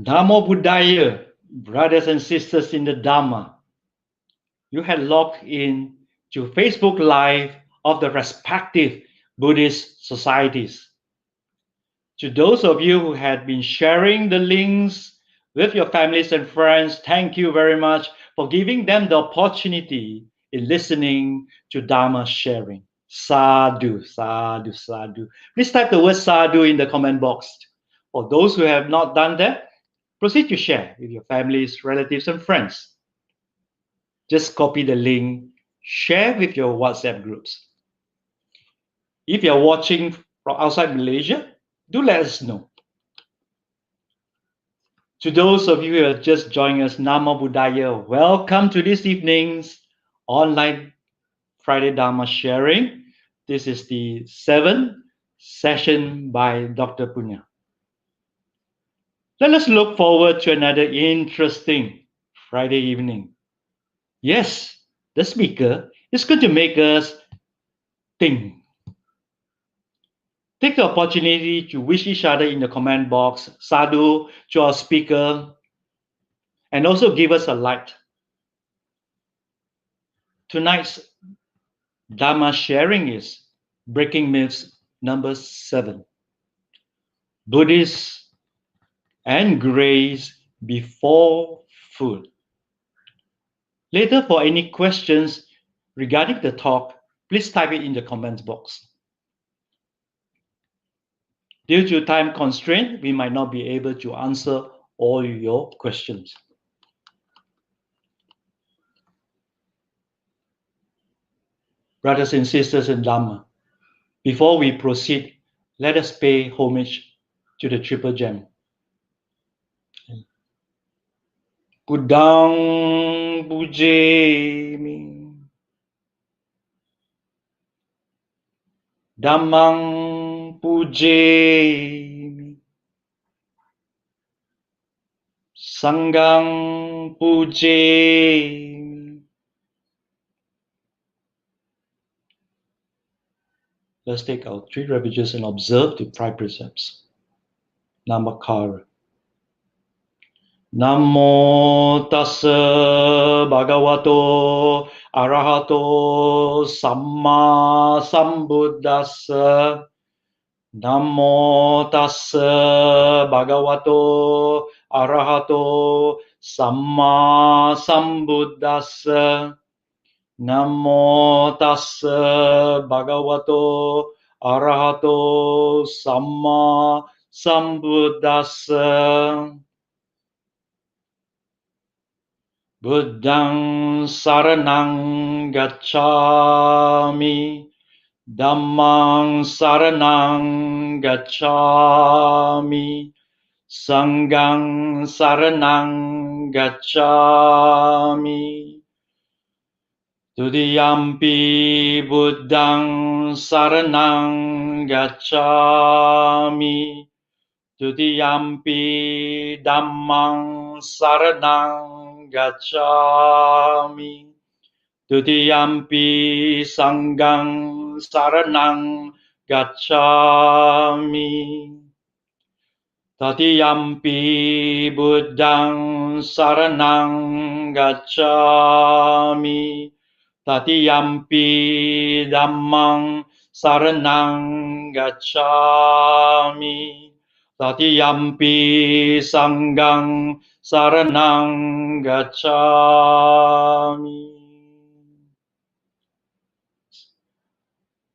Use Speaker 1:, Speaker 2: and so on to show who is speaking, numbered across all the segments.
Speaker 1: Namo Buddhaya, brothers and sisters in the Dhamma. You had logged in to Facebook Live of the respective Buddhist societies. To those of you who had been sharing the links with your families and friends, thank you very much for giving them the opportunity in listening to Dhamma sharing. Sadhu, sadhu, sadhu. Please type the word sadhu in the comment box. For those who have not done that, proceed to share with your families, relatives, and friends. Just copy the link, share with your WhatsApp groups. If you're watching from outside Malaysia, do let us know. To those of you who are just joining us, Namo Buddhaya, welcome to this evening's online Friday Dharma sharing. This is the 7th session by Dr. Punna. Let us look forward to another interesting Friday evening. Yes, the speaker is going to make us think. Take the opportunity to wish each other in the comment box, sadhu to our speaker, and also give us a like. Tonight's Dhamma sharing is Breaking Myths number 7. Buddhist and grace before food. Later, for any questions regarding the talk, please type it in the comments box. Due to time constraint, we might not be able to answer all your questions. Brothers and sisters in Dhamma, before we proceed, let us pay homage to the Triple Gem. Kudang pujemi, Dhammang pujemi, Sanghang pujemi. Let's take our 3 refuges and observe the 5 precepts. Namakara. Namo tassa bhagavato arahato samma sambuddhassa. Namo tassa bhagavato arahato samma sambuddhassa. Namo tassa bhagavato arahato samma sambuddhassa. Buddhang saranang gacchami, Dhammang saranang gacchami, Sanghang saranang gacchami. Tudiyampi Buddhang saranang gacchami, Tudiyampi Dhammang saranang gacchami, Tudiyampi Sanghang saranang gacchami. Tatiyampi Buddhang saranang gacchami, Tatiyampi Dhammang saranang gacchami, Tatiyampi Sanghang saranang gacchami.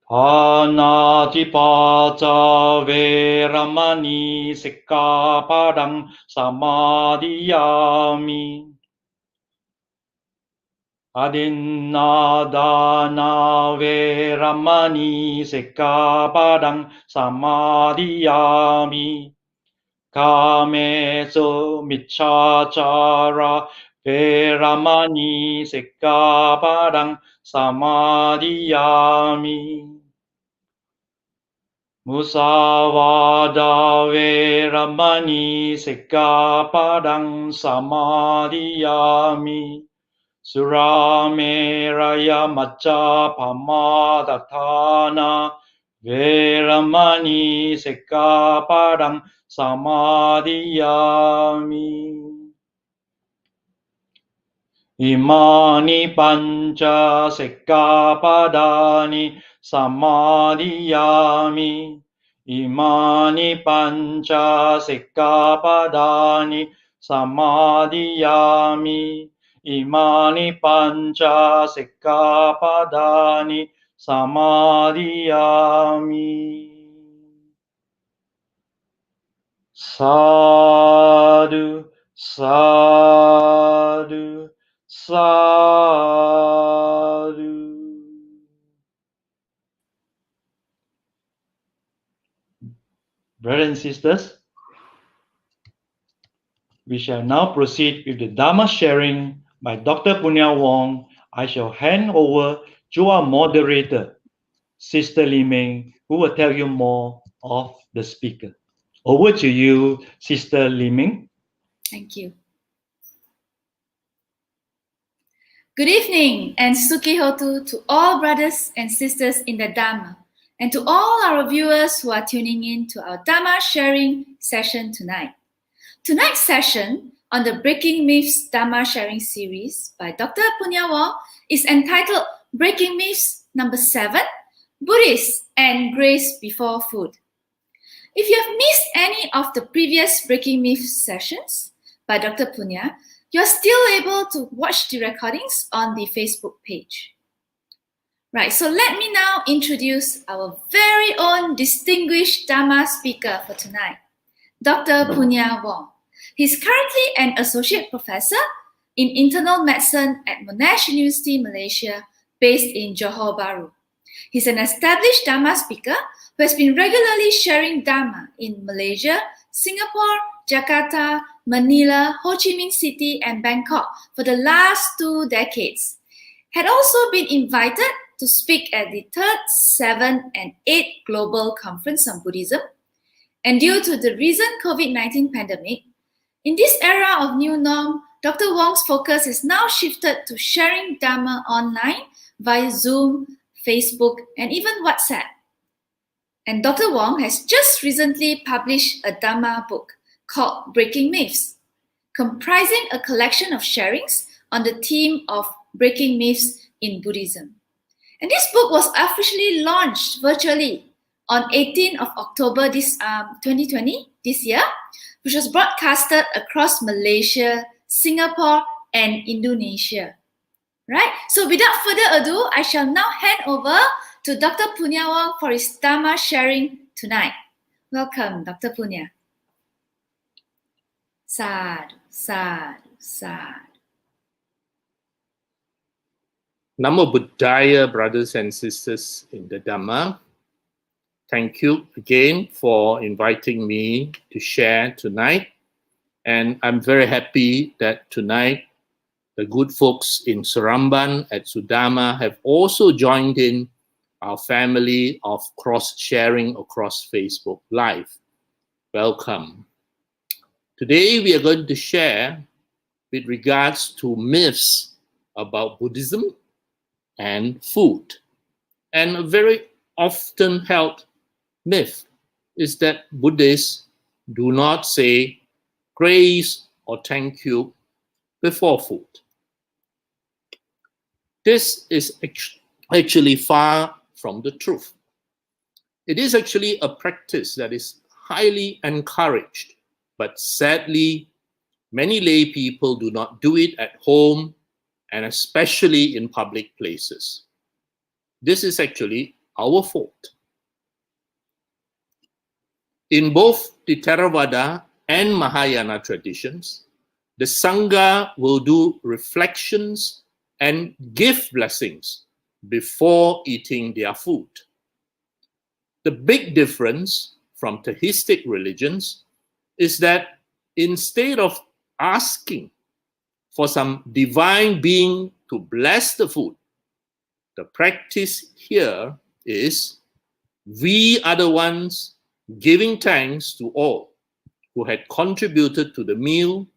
Speaker 1: Panatipata veramani sikkhapadang samadhiyami. Adinadana veramani sikkhapadang samadhiyami. Kamesu miccācara veramani sikkhapadang samadhiyami. Musavada veramani sikkhapadang samadhiyami. Surameraya maccapamadatthana Veramani Sikkhapadam Samadhiyami. Imani Pancha Sikkhapadani Samadhiyami. Imani Pancha Sikkhapadani Samadhiyami. Imani Pancha Sikkhapadani Samadhiyami. Sadhu, sadhu, sadhu. Brothers and sisters, we shall now proceed with the Dhamma sharing by Dr. Punna Wong. I shall hand over to our moderator, Sister Li Ming, who will tell you more of the speaker. Over to you, Sister Li Ming.
Speaker 2: Thank you. Good evening and Sukhihotu to all brothers and sisters in the Dhamma, and to all our viewers who are tuning in to our Dhamma sharing session tonight. Tonight's session on the Breaking Myths Dhamma sharing series by Dr. Punna Wong is entitled Breaking Myths number 7, Buddhists and Grace Before Food. If you have missed any of the previous Breaking Myths sessions by Dr. Punna, you're still able to watch the recordings on the Facebook page. Right, so let me now introduce our very own distinguished Dhamma speaker for tonight, Dr. Punna Wong. He's currently an associate professor in internal medicine at Monash University, Malaysia, based in Johor Bahru. He's an established Dhamma speaker who has been regularly sharing Dhamma in Malaysia, Singapore, Jakarta, Manila, Ho Chi Minh City, and Bangkok for the last 2 decades. Had also been invited to speak at the 3rd, 7th, and 8th Global Conference on Buddhism. And due to the recent COVID-19 pandemic, in this era of new norm, Dr. Wong's focus is now shifted to sharing Dhamma online via Zoom, Facebook, and even WhatsApp. And Dr. Wong has just recently published a Dhamma book called Breaking Myths, comprising a collection of sharings on the theme of breaking myths in Buddhism. And this book was officially launched virtually on 18th of October 2020, this year, which was broadcasted across Malaysia, Singapore, and Indonesia. Right? So without further ado, I shall now hand over to Dr. Punna Wong for his Dhamma sharing tonight. Welcome, Dr. Punna. Sadhu, sadhu, sadhu.
Speaker 3: Namo Buddhaya, brothers and sisters in the Dhamma. Thank you again for inviting me to share tonight. And I'm very happy that tonight the good folks in Seramban at Sudama have also joined in our family of cross-sharing across Facebook Live. Welcome. Today we are going to share with regards to myths about Buddhism and food. And a very often held myth is that Buddhists do not say grace or thank you before food. This is actually far from the truth. It is actually a practice that is highly encouraged, but sadly, many lay people do not do it at home and especially in public places. This is actually our fault. In both the Theravada and Mahayana traditions, the Sangha will do reflections and give blessings before eating their food. The big difference from theistic religions is that instead of asking for some divine being to bless the food, the practice here is we are the ones giving thanks to all who had contributed to the meal,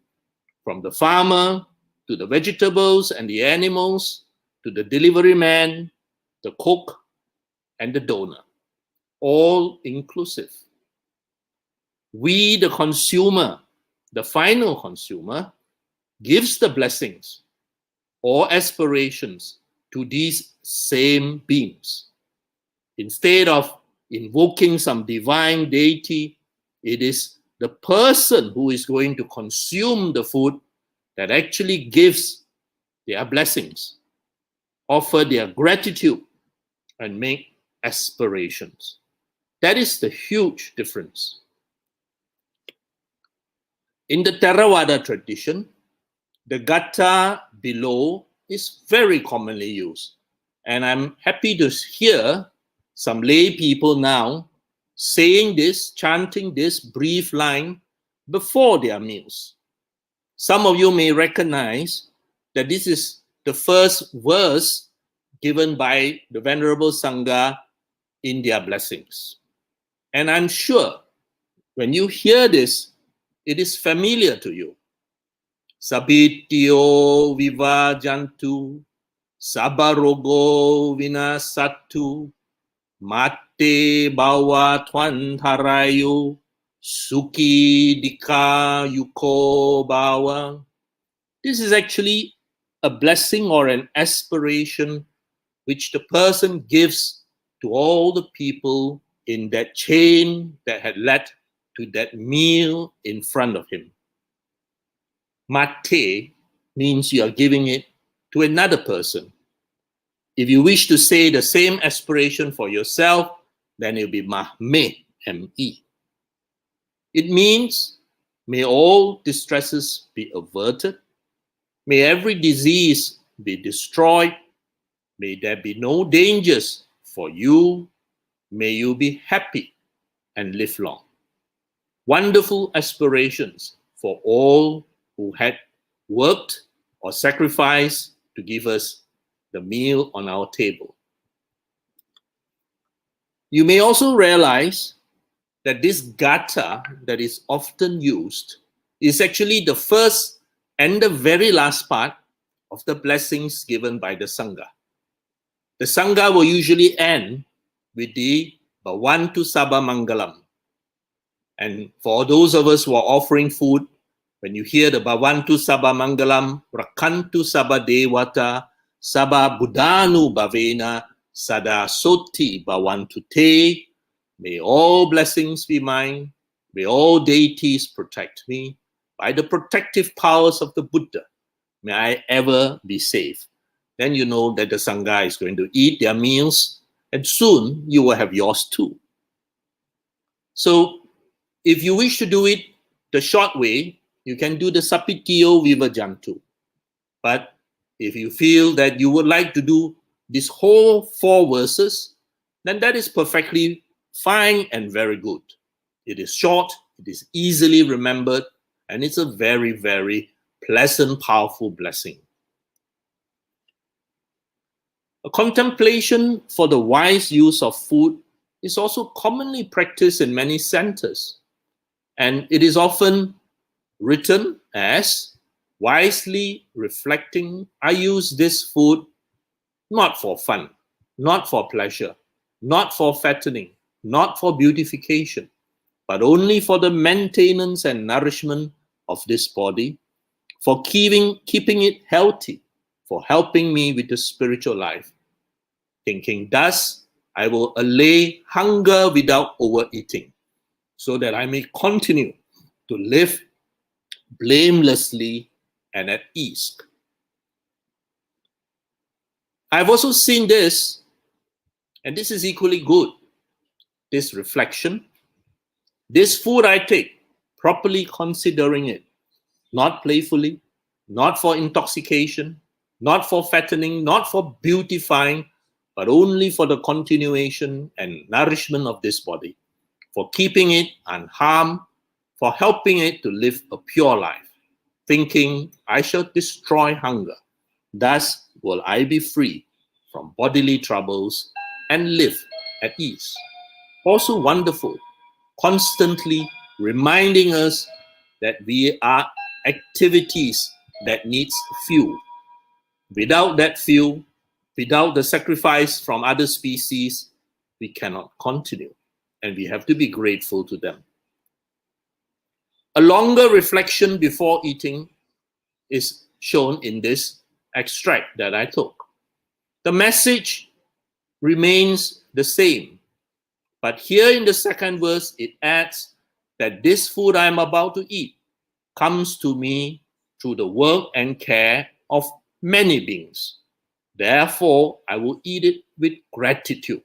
Speaker 3: from the farmer to the vegetables and the animals, to the delivery man, the cook, and the donor. all inclusive. We, the consumer, the final consumer, gives the blessings or aspirations to these same beings. Instead of invoking some divine deity, it is the person who is going to consume the food that actually gives their blessings, offer their gratitude, and make aspirations. That is the huge difference. In the Theravada tradition, the gatha below is very commonly used. And I'm happy to hear some lay people now saying this, chanting this brief line before their meals. Some of you may recognize that this is the first verse given by the Venerable Sangha in their blessings. And I'm sure when you hear this, it is familiar to you. Sabityo vivajantu, sabarogo vinasattu, mate bawa twantarayu, suki dika yuko bawa. This is actually a blessing or an aspiration which the person gives to all the people in that chain that had led to that meal in front of him. Mate means you are giving it to another person. If you wish to say the same aspiration for yourself, then it will be mahme, M-E. It means, may all distresses be averted, may every disease be destroyed, may there be no dangers for you, may you be happy and live long. Wonderful aspirations for all who had worked or sacrificed to give us the meal on our table. You may also realize that this gatha that is often used is actually the first and the very last part of the blessings given by the Sangha. The Sangha will usually end with the Bhavantu Sabba Mangalam. And for those of us who are offering food, when you hear the Bhavantu Sabba Mangalam, Rakantu Sabba Devata, Sabba Buddhanu Bhavena, Sada Soti Bhavantu Te, may all blessings be mine, may all deities protect me, by the protective powers of the Buddha, may I ever be safe. Then you know that the Sangha is going to eat their meals, and soon you will have yours too. So, if you wish to do it the short way, you can do the Sapitiyo Vivajantu. But if you feel that you would like to do these whole 4 verses, then that is perfectly fine and very good. It is short, it is easily remembered, and it's a very, very pleasant, powerful blessing. A contemplation for the wise use of food is also commonly practiced in many centers, and it is often written as wisely reflecting, I use this food not for fun, not for pleasure, not for fattening, not for beautification, but only for the maintenance and nourishment of this body, for keeping it healthy, for helping me with the spiritual life. Thinking thus, I will allay hunger without overeating, so that I may continue to live blamelessly and at ease. I've also seen this, and this is equally good, this reflection. This food I take, properly considering it, not playfully, not for intoxication, not for fattening, not for beautifying, but only for the continuation and nourishment of this body, for keeping it unharmed, for helping it to live a pure life, thinking I shall destroy hunger. Thus will I be free from bodily troubles and live at ease. Also wonderful, constantly reminding us that we are activities that needs fuel. Without that fuel, without the sacrifice from other species, we cannot continue. and we have to be grateful to them. A longer reflection before eating is shown in this extract that I took. The message remains the same, but here in the second verse, it adds that this food I am about to eat comes to me through the work and care of many beings. Therefore, I will eat it with gratitude.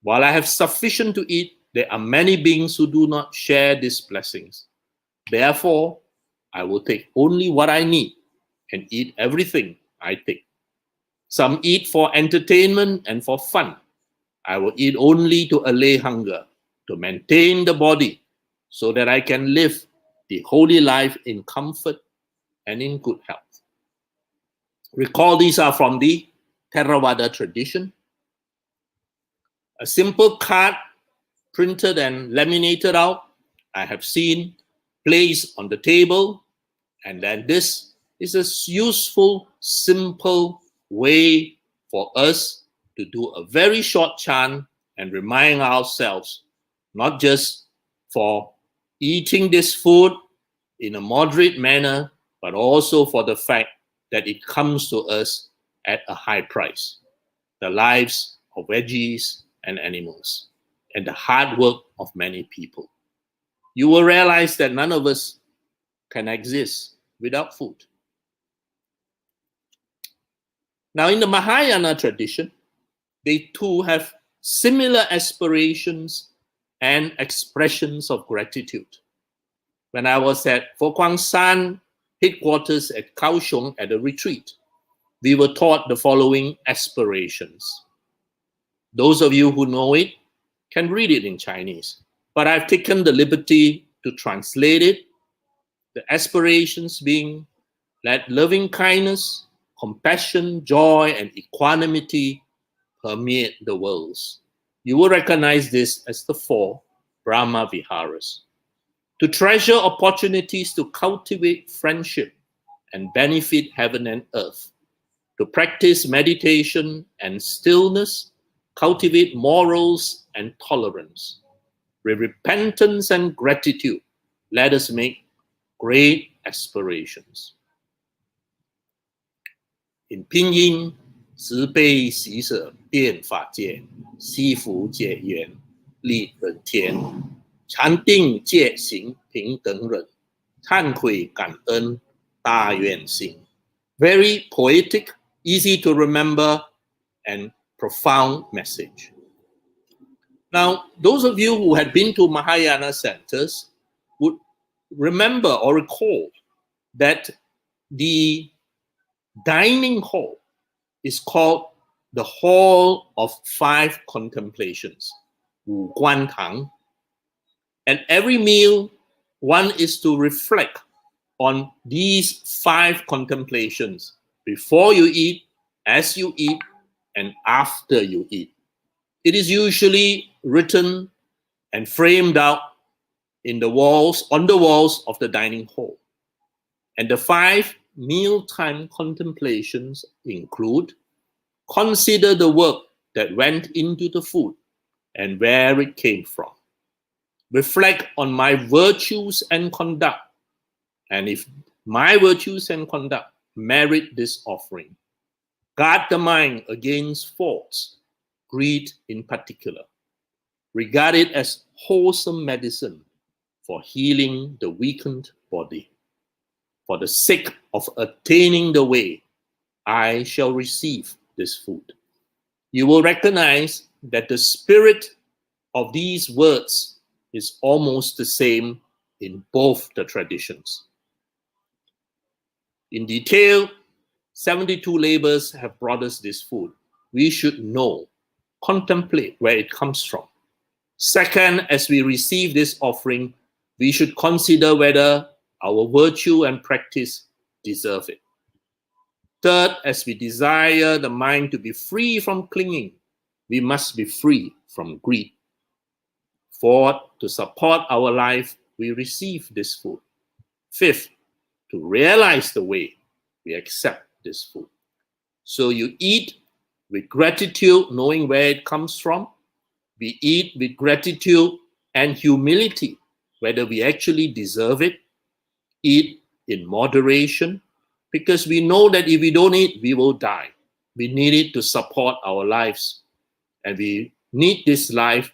Speaker 3: While I have sufficient to eat, there are many beings who do not share these blessings. Therefore, I will take only what I need and eat everything I take. Some eat for entertainment and for fun. I will eat only to allay hunger, to maintain the body, so that I can live the holy life in comfort and in good health. Recall these are from the Theravada tradition. A simple card printed and laminated out, I have seen placed on the table, and then this is a useful, simple way for us to do a very short chant and remind ourselves, not just for eating this food in a moderate manner, but also for the fact that it comes to us at a high price. The lives of veggies and animals, and the hard work of many people. You will realize that none of us can exist without food. Now, in the Mahayana tradition, they too have similar aspirations and expressions of gratitude. When I was at Fo Guang San headquarters at Kaohsiung at a retreat, we were taught the following aspirations. Those of you who know it can read it in Chinese, but I've taken the liberty to translate it. The aspirations being, let loving kindness, compassion, joy, and equanimity permeate the worlds. You will recognize this as the 4 Brahma Viharas. To treasure opportunities to cultivate friendship and benefit heaven and earth. To practice meditation and stillness, cultivate morals and tolerance. With repentance and gratitude, let us make great aspirations. In Pinyin, 慈悲喜舍遍法界，惜福解缘利人天，禅定戒行平等忍，忏悔感恩大愿行。Very poetic, easy to remember, and profound message. Now, those of you who had been to Mahayana centers would remember or recall that the dining hall is called the Hall of 5 Contemplations, 五观堂. And every meal, one is to reflect on these 5 contemplations before you eat, as you eat, and after you eat. It is usually written and framed out in the walls, on the walls of the dining hall. And the 5 mealtime contemplations include: consider the work that went into the food and where it came from. Reflect on my virtues and conduct, and if my virtues and conduct merit this offering. Guard the mind against faults, greed in particular. Regard it as wholesome medicine for healing the weakened body. For the sake of attaining the way, I shall receive this food. You will recognize that the spirit of these words is almost the same in both the traditions. In detail, 72 labors have brought us this food. We should know, contemplate where it comes from. Second, as we receive this offering, we should consider whether our virtue and practice deserve it. Third, as we desire the mind to be free from clinging, we must be free from greed. Fourth, to support our life, we receive this food. Fifth, to realize the way, we accept this food. So you eat with gratitude, knowing where it comes from. We eat with gratitude and humility, whether we actually deserve it. Eat in moderation, because we know that if we don't eat, we will die. We need it to support our lives, and we need this life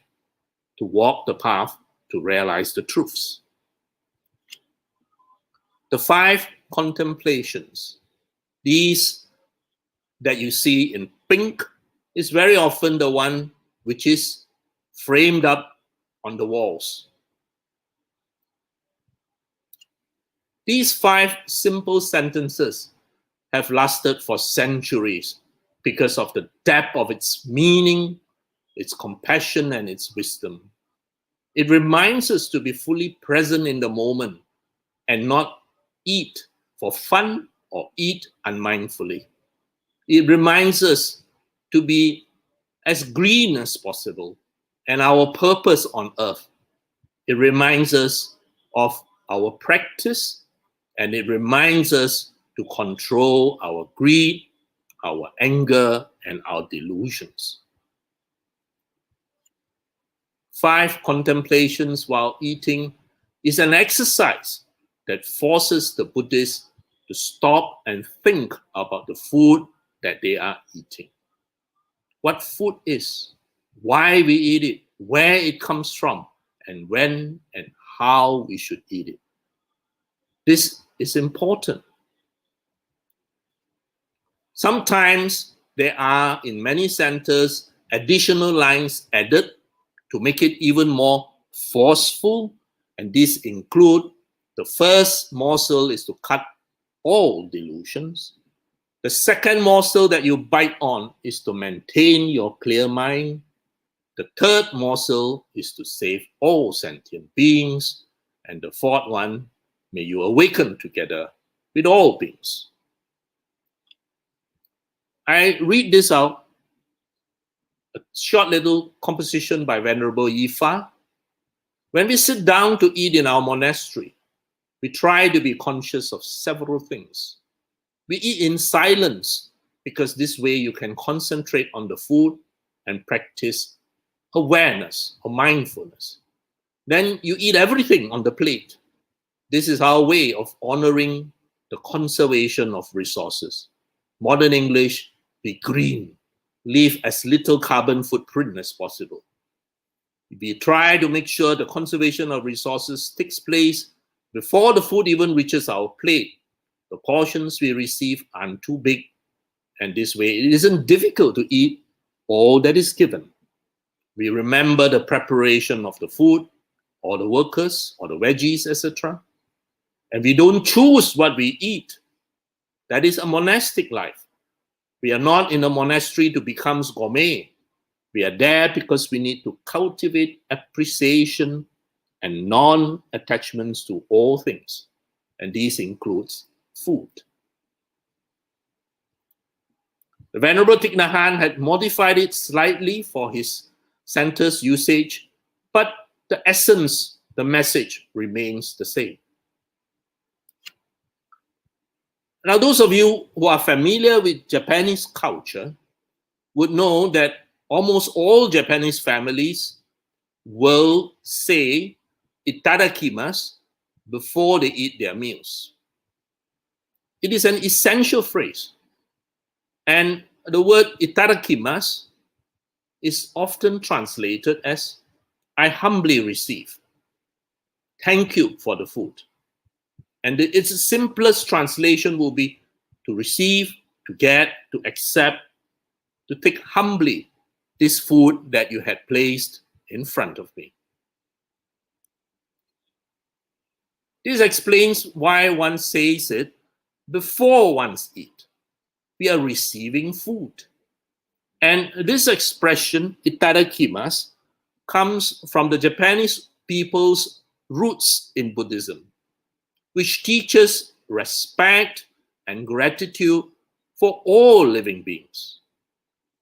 Speaker 3: to walk the path to realize the truths. The 5 contemplations, these that you see in pink, is very often the one which is framed up on the walls. These 5 simple sentences have lasted for centuries because of the depth of its meaning, its compassion, and its wisdom. It reminds us to be fully present in the moment and not eat for fun or eat unmindfully. It reminds us to be as green as possible and our purpose on earth. It reminds us of our practice, and it reminds us to control our greed, our anger, and our delusions. 5 contemplations while eating is an exercise that forces the Buddhists to stop and think about the food that they are eating. What food is, why we eat it, where it comes from, and when and how we should eat it. This is important. Sometimes there are, in many centers, additional lines added to make it even more forceful, and these include: the first morsel is to cut all delusions. The second morsel that you bite on is to maintain your clear mind. The third morsel is to save all sentient beings. And the fourth one, may you awaken together with all beings. I read this out, a short little composition by Venerable Yifa. When we sit down to eat in our monastery, we try to be conscious of several things. We eat in silence because this way you can concentrate on the food and practice awareness or mindfulness. Then you eat everything on the plate. This is our way of honoring the conservation of resources. Modern English, be green, leave as little carbon footprint as possible. We try to make sure the conservation of resources takes place before the food even reaches our plate. The portions we receive aren't too big, and this way it isn't difficult to eat all that is given. We remember the preparation of the food, or the workers, or the veggies, etc. And we don't choose what we eat. That is a monastic life. We are not in a monastery to become gourmet. We are there because we need to cultivate appreciation and non-attachments to all things. And this includes food. The Venerable Thich Nhat Hanh had modified it slightly for his center's usage, but the essence, the message remains the same. Now, those of you who are familiar with Japanese culture would know that almost all Japanese families will say itadakimasu before they eat their meals. It is an essential phrase. And the word itadakimasu is often translated as I humbly receive. Thank you for the food. And its simplest translation will be to receive, to get, to accept, to take humbly this food that you had placed in front of me. This explains why one says it before one's eat. We are receiving food. And this expression, itadakimasu, comes from the Japanese people's roots in Buddhism, which teaches respect and gratitude for all living beings.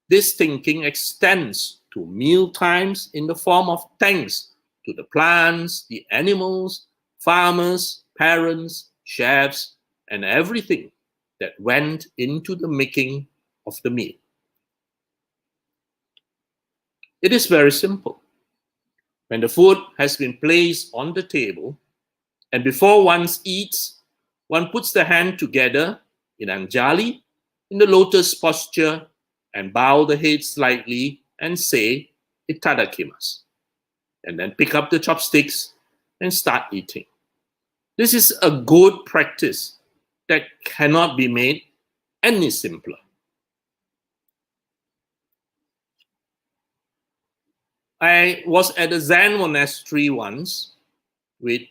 Speaker 3: This thinking extends to meal times in the form of thanks to the plants, the animals, farmers, parents, chefs, and everything that went into the making of the meal. It is very simple. When the food has been placed on the table, and before one eats, one puts the hand together in Anjali, in the lotus posture, and bow the head slightly and say, Itadakimasu. And then pick up the chopsticks and start eating. This is a good practice that cannot be made any simpler. I was at a Zen monastery once with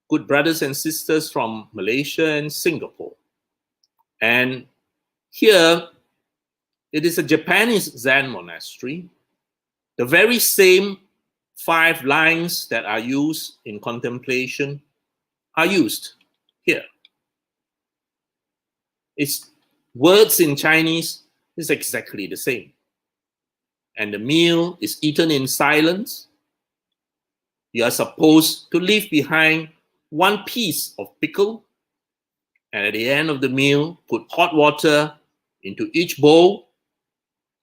Speaker 3: good brothers and sisters from Malaysia and Singapore. And here, it is a Japanese Zen monastery. The very same 5 lines that are used in contemplation are used here. Its words in Chinese is exactly the same. And the meal is eaten in silence. You are supposed to leave behind 1 piece of pickle, and at the end of the meal, put hot water into each bowl,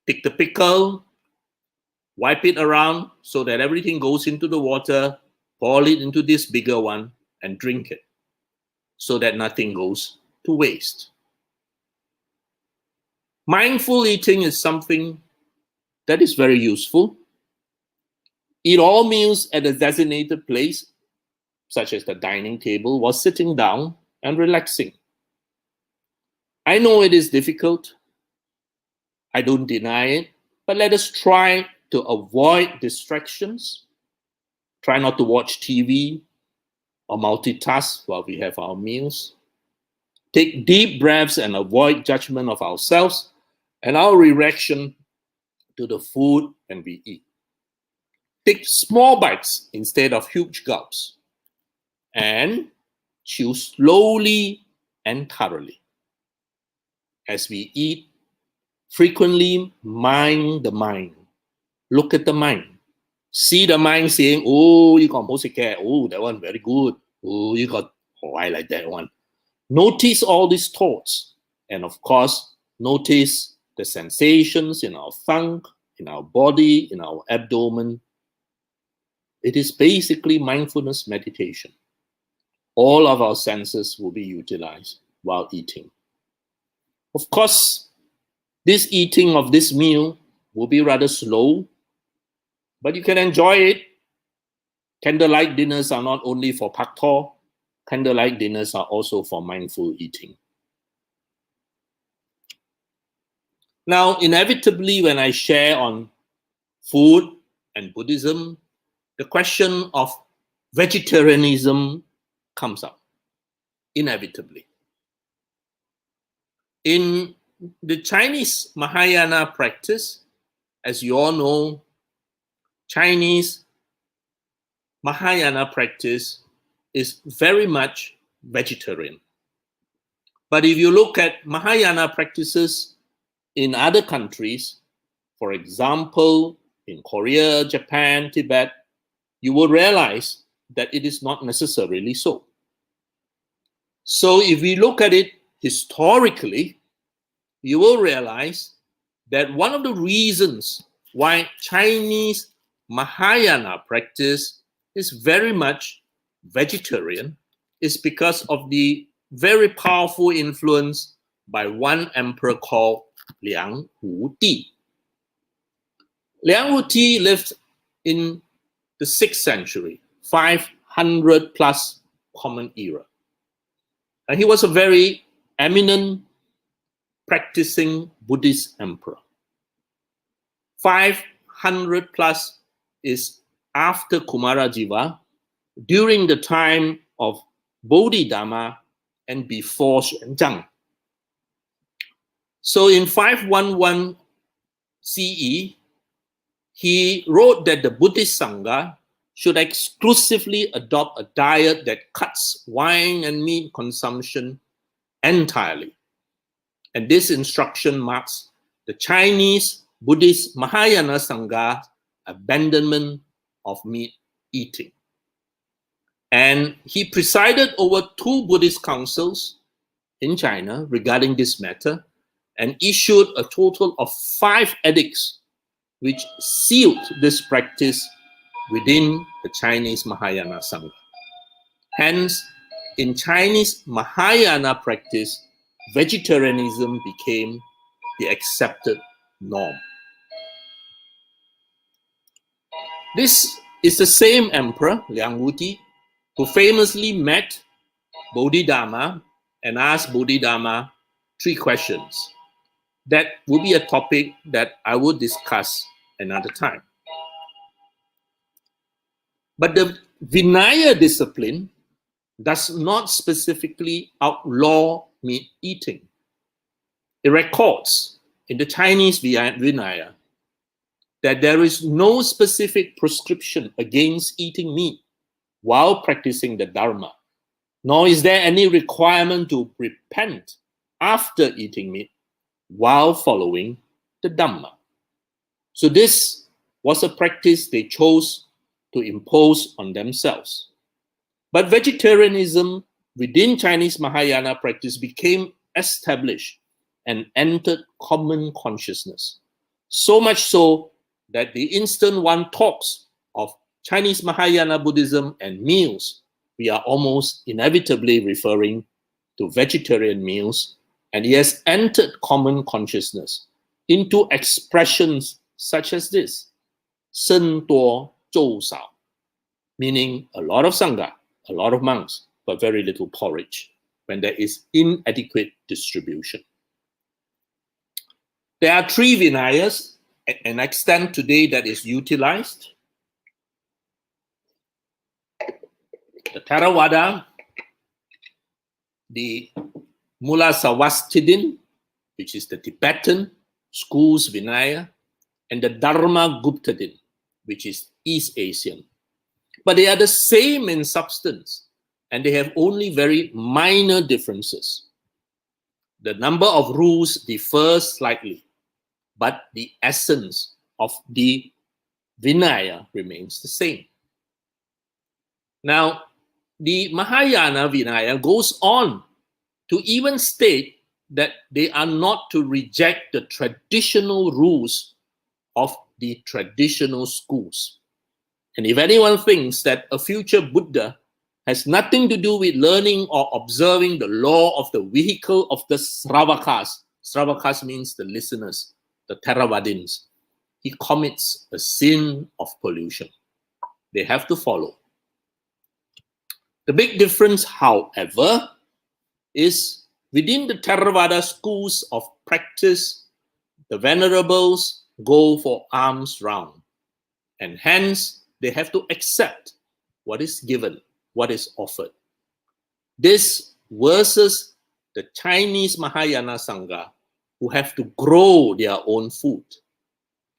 Speaker 3: take the pickle, wipe it around so that everything goes into the water, pour it into this bigger one, and drink it so that nothing goes to waste. Mindful eating is something that is very useful. Eat all meals at a designated place, such as the dining table, while sitting down and relaxing. I know it is difficult. I don't deny it, but let us try to avoid distractions. Try not to watch TV or multitask while we have our meals. Take deep breaths and avoid judgment of ourselves and our reaction to the food when we eat. Take small bites instead of huge gulps, and chew slowly and thoroughly. As we eat, frequently mind the mind. Look at the mind. See the mind saying, oh, you got mosike. Oh, that one very good. Oh, you got, oh, I like that one. Notice all these thoughts. And of course, notice the sensations in our tongue, in our body, in our abdomen. It is basically mindfulness meditation. All of our senses will be utilized while eating. Of course, this eating of this meal will be rather slow, but you can enjoy it. Candlelight dinners are not only for pak tor, candlelight dinners are also for mindful eating. Now, inevitably, when I share on food and Buddhism, the question of vegetarianism comes up, inevitably. In the Chinese Mahayana practice, as you all know, Chinese Mahayana practice is very much vegetarian. But if you look at Mahayana practices in other countries, for example, in Korea, Japan, Tibet, you will realize that it is not necessarily so. So if we look at it historically, you will realize that one of the reasons why Chinese Mahayana practice is very much vegetarian is because of the very powerful influence by one emperor called Liang Hu-Di. Liang Hu-Di lived in the 6th century, 500 plus Common Era. And he was a very eminent practicing Buddhist emperor. 500 plus is after Kumarajiva, during the time of Bodhidharma and before Xuanzang. So in 511 CE, he wrote that the Buddhist Sangha should exclusively adopt a diet that cuts wine and meat consumption entirely. And this instruction marks the Chinese Buddhist Mahayana Sangha's abandonment of meat eating. And he presided over 2 Buddhist councils in China regarding this matter and issued a total of 5 edicts which sealed this practice within the Chinese Mahayana Sangha. Hence, in Chinese Mahayana practice, vegetarianism became the accepted norm. This is the same emperor, Liang Wuti, who famously met Bodhidharma and asked Bodhidharma 3 questions. That will be a topic that I will discuss another time. But the Vinaya discipline does not specifically outlaw meat eating. It records in the Chinese Vinaya that there is no specific prescription against eating meat while practicing the Dharma, nor is there any requirement to repent after eating meat while following the Dhamma. So this was a practice they chose to impose on themselves. But vegetarianism within Chinese Mahayana practice became established and entered common consciousness. So much so that the instant one talks of Chinese Mahayana Buddhism and meals, we are almost inevitably referring to vegetarian meals, and it has entered common consciousness into expressions such as this, 僧多粥少, meaning a lot of Sangha, a lot of monks, but very little porridge, when there is inadequate distribution. There are 3 Vinayas, an extent today that is utilized. The Theravada, the Mulasawastidin, which is the Tibetan school's Vinaya, and the Dharma Guptadin, which is East Asian. But they are the same in substance, and they have only very minor differences. The number of rules differs slightly, but the essence of the Vinaya remains the same. Now, the Mahayana Vinaya goes on to even state that they are not to reject the traditional rules of the traditional schools. And if anyone thinks that a future Buddha has nothing to do with learning or observing the law of the vehicle of the Sravakas, Sravakas means the listeners, the Theravadins, he commits a sin of pollution. They have to follow. The big difference, however, is within the Theravada schools of practice, the venerables go for alms round, and hence they have to accept what is given, what is offered. This versus the Chinese Mahayana Sangha, who have to grow their own food.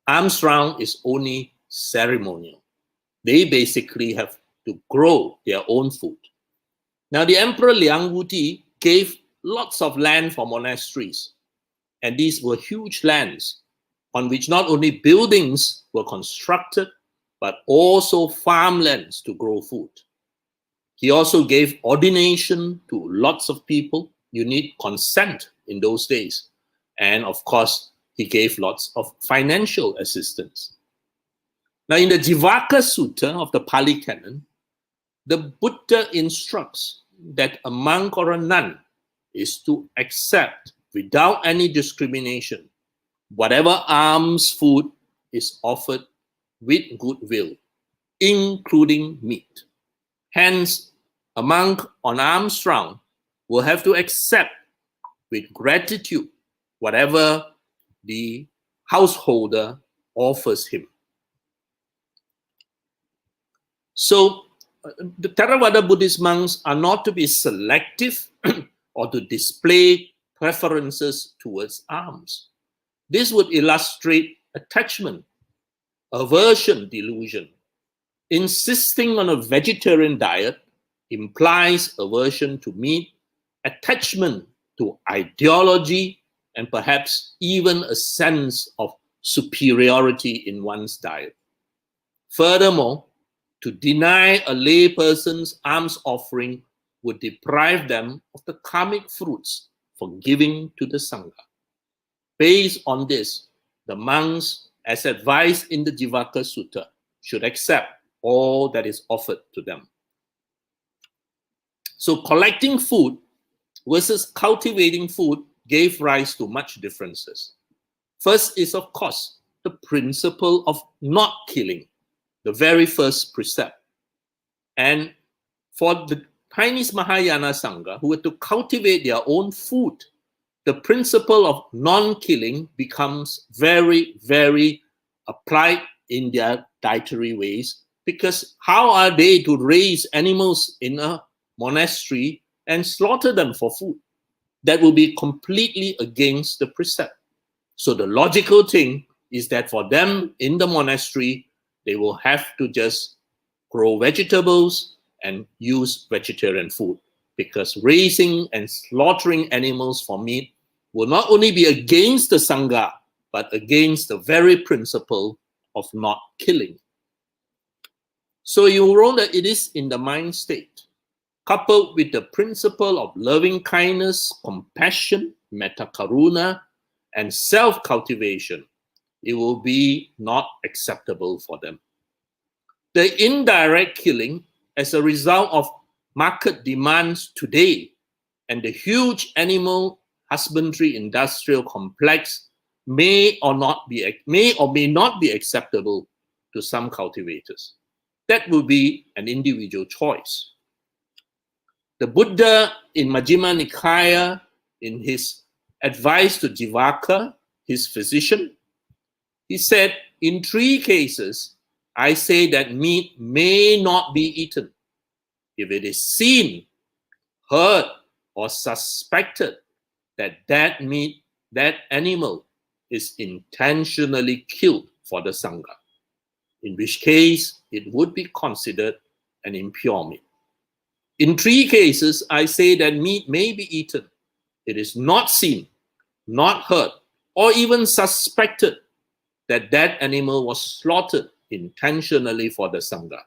Speaker 3: Alms round is only ceremonial. They basically have to grow their own food. Now, the Emperor Liang Wuti gave lots of land for monasteries, and these were huge lands on which not only buildings were constructed, but also farmlands to grow food. He also gave ordination to lots of people. You need consent in those days. And of course, he gave lots of financial assistance. Now, in the Jivaka Sutta of the Pali Canon, the Buddha instructs that a monk or a nun is to accept without any discrimination whatever alms food is offered with goodwill, including meat. Hence, a monk on alms round will have to accept with gratitude whatever the householder offers him. So, the Theravada Buddhist monks are not to be selective or to display preferences towards alms. This would illustrate attachment, aversion delusion. Insisting on a vegetarian diet implies aversion to meat, attachment to ideology, and perhaps even a sense of superiority in one's diet. Furthermore, to deny a lay person's alms offering would deprive them of the karmic fruits for giving to the Sangha. Based on this, the monks as advised in the Jivaka Sutta, should accept all that is offered to them. So collecting food versus cultivating food gave rise to much differences. First is, of course, the principle of not killing, the very first precept. And for the Chinese Mahayana Sangha, who were to cultivate their own food, the principle of non-killing becomes very, very applied in their dietary ways, because how are they to raise animals in a monastery and slaughter them for food? That will be completely against the precept. So the logical thing is that for them in the monastery, they will have to just grow vegetables and use vegetarian food, because raising and slaughtering animals for meat will not only be against the Sangha, but against the very principle of not killing. So you wrote that it is in the mind state, coupled with the principle of loving kindness, compassion, metta karuna, and self-cultivation, it will be not acceptable for them. The indirect killing as a result of market demands today and the huge animal husbandry industrial complex may or may not be acceptable to some cultivators. That will be an individual choice. The Buddha in Majjhima Nikaya, in his advice to Jivaka, his physician, he said, in 3 cases, I say that meat may not be eaten if it is seen, heard, or suspected that that animal is intentionally killed for the Sangha, in which case it would be considered an impure meat. In 3 cases, I say that meat may be eaten. It is not seen, not heard, or even suspected that that animal was slaughtered intentionally for the Sangha.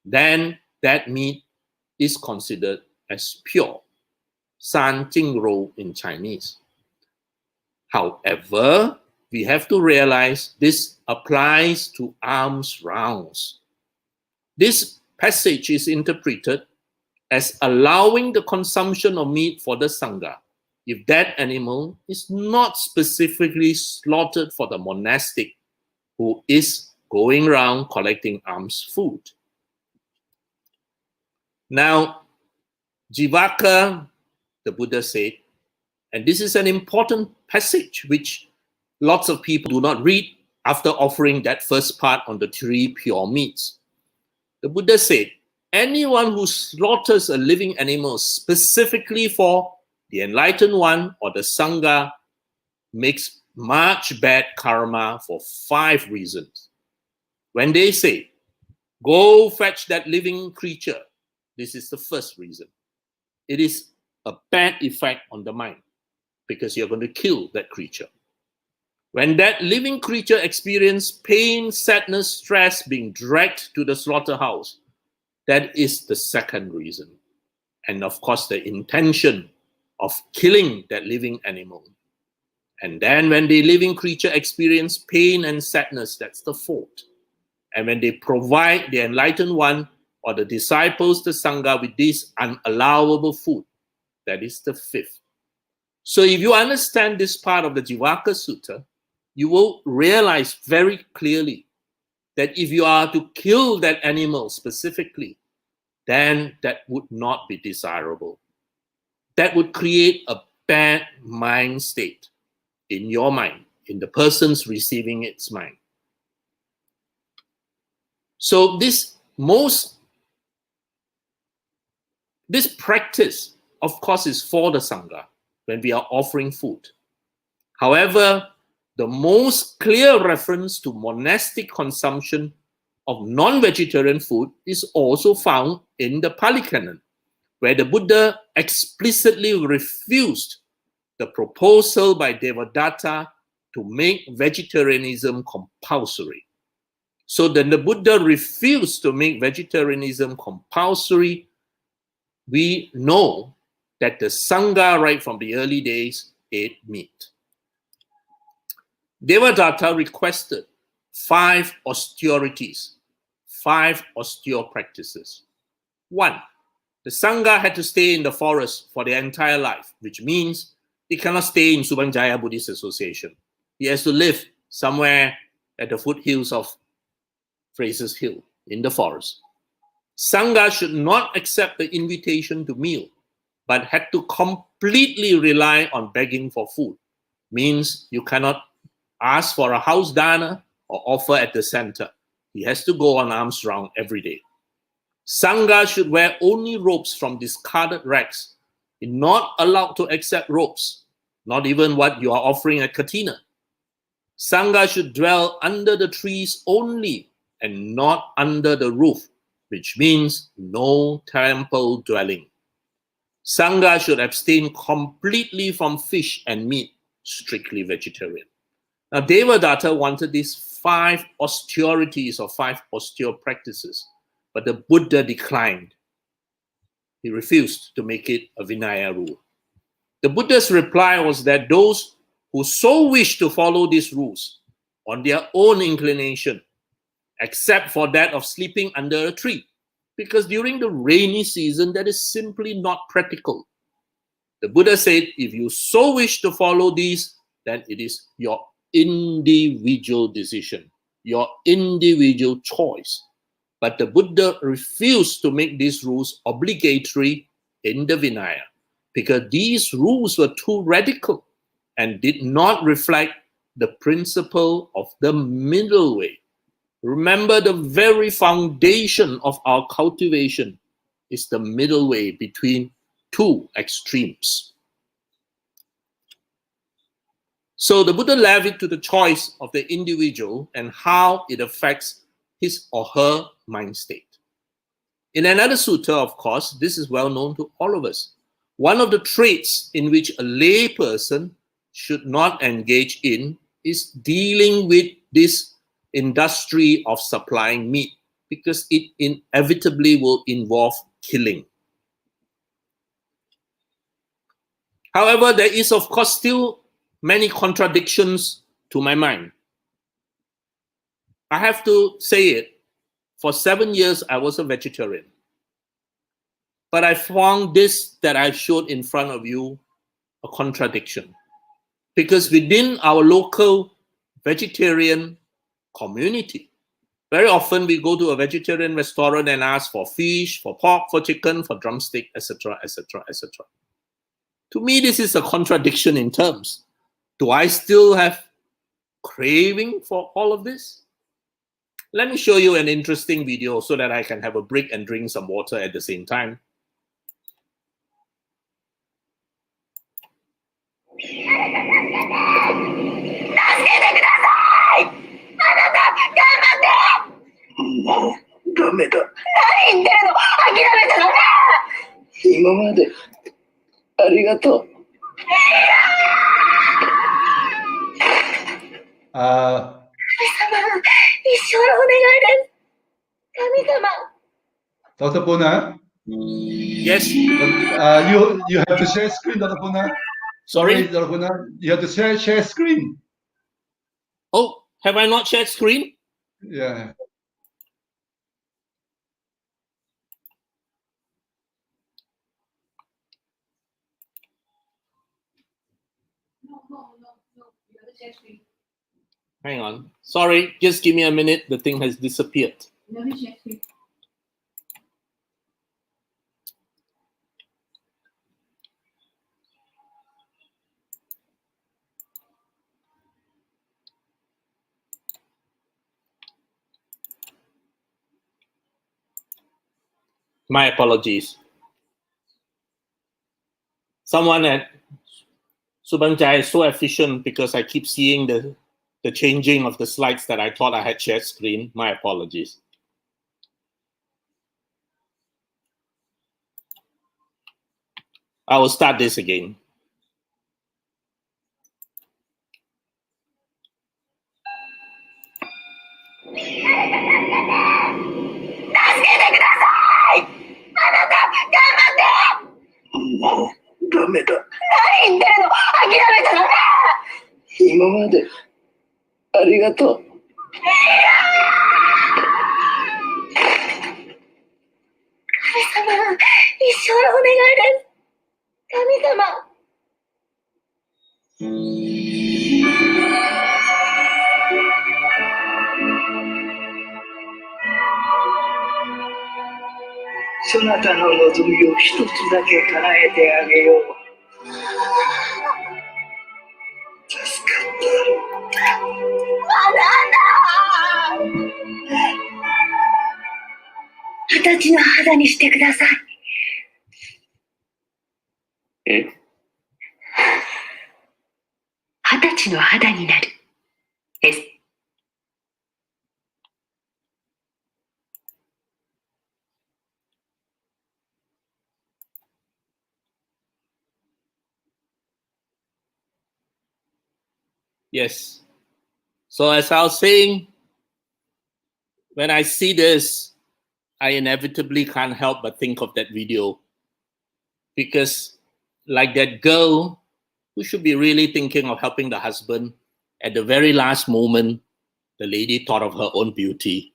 Speaker 3: Then that meat is considered as pure, san jing rou in Chinese. However, we have to realize this applies to alms rounds. This passage is interpreted as allowing the consumption of meat for the Sangha if that animal is not specifically slaughtered for the monastic who is going around collecting alms food. Now, Jivaka, the Buddha said, and this is an important passage which lots of people do not read after offering that first part on the 3 pure meats. The Buddha said, anyone who slaughters a living animal specifically for the enlightened one or the Sangha makes much bad karma for 5 reasons. When they say, go fetch that living creature, this is the first reason. It is a bad effect on the mind because you're going to kill that creature. When that living creature experiences pain, sadness, stress, being dragged to the slaughterhouse, that is the second reason. And of course, the intention of killing that living animal. And then when the living creature experiences pain and sadness, that's the 4th. And when they provide the enlightened one or the disciples, the Sangha, with this unallowable food, that is the 5th. So if you understand this part of the Jivaka Sutta, you will realize very clearly that if you are to kill that animal specifically, then that would not be desirable. That would create a bad mind state in your mind, in the person's receiving its mind. So this practice, of course, is for the Sangha when we are offering food. However, the most clear reference to monastic consumption of non-vegetarian food is also found in the Pali Canon, where the Buddha explicitly refused the proposal by Devadatta to make vegetarianism compulsory. So then the Buddha refused to make vegetarianism compulsory. We know that the Sangha, right from the early days, ate meat. Devadatta requested 5 austerities, 5 austere practices. 1, the Sangha had to stay in the forest for their entire life, which means they cannot stay in Subang Jaya Buddhist Association. He has to live somewhere at the foothills of Fraser's Hill in the forest. Sangha should not accept the invitation to meal, but had to completely rely on begging for food. Means you cannot ask for a house dana or offer at the center. He has to go on arms round every day. Sangha should wear only robes from discarded rags. You're not allowed to accept robes, not even what you are offering at Katina. Sangha should dwell under the trees only and not under the roof, which means no temple dwelling. Sangha should abstain completely from fish and meat, strictly vegetarian. Now, Devadatta wanted these 5 austerities or 5 austere practices, but the Buddha declined. He refused to make it a Vinaya rule. The Buddha's reply was that those who so wish to follow these rules on their own inclination, except for that of sleeping under a tree, because during the rainy season, that is simply not practical. The Buddha said, if you so wish to follow these, then it is your individual decision, your individual choice. But the Buddha refused to make these rules obligatory in the Vinaya, because these rules were too radical and did not reflect the principle of the middle way. Remember, the very foundation of our cultivation is the middle way between 2 extremes. So the Buddha left it to the choice of the individual and how it affects his or her mind state. In another sutta, of course, this is well known to all of us. One of the traits in which a lay person should not engage in is dealing with this industry of supplying meat, because it inevitably will involve killing. However, there is, of course, still many contradictions to my mind. I have to say it. For 7 years, I was a vegetarian. But I found this that I showed in front of you a contradiction. Because within our local vegetarian community, very often we go to a vegetarian restaurant and ask for fish, for pork, for chicken, for drumstick, etc., etc., etc. To me, this is a contradiction in terms. Do I still have craving for all of this? Let me show you an interesting video so that I can have a break and drink some water at the same time.
Speaker 4: Dr. Punna,
Speaker 3: Yes.
Speaker 4: you have to share screen, Dr. Punna.
Speaker 3: Sorry?
Speaker 4: Dr. Punna, you have to share screen.
Speaker 3: Oh, have I not shared screen?
Speaker 4: Yeah.
Speaker 2: No. You have to share screen.
Speaker 3: Hang on. Sorry, just give me a minute. The thing has disappeared.
Speaker 2: Let me share screen.
Speaker 3: My apologies. Someone at Subang Jaya is so efficient because I keep seeing the changing of the slides that I thought I had shared screen. My apologies. I will start this again.
Speaker 5: です。神様。そなたの望みを一つだけ叶えてあげよう。助かった。あなた20歳の肌にしてください。20歳の肌になる。です。
Speaker 3: Yes. So as I was saying, when I see this, I inevitably can't help but think of that video. Because like that girl who should be really thinking of helping the husband, at the very last moment, the lady thought of her own beauty.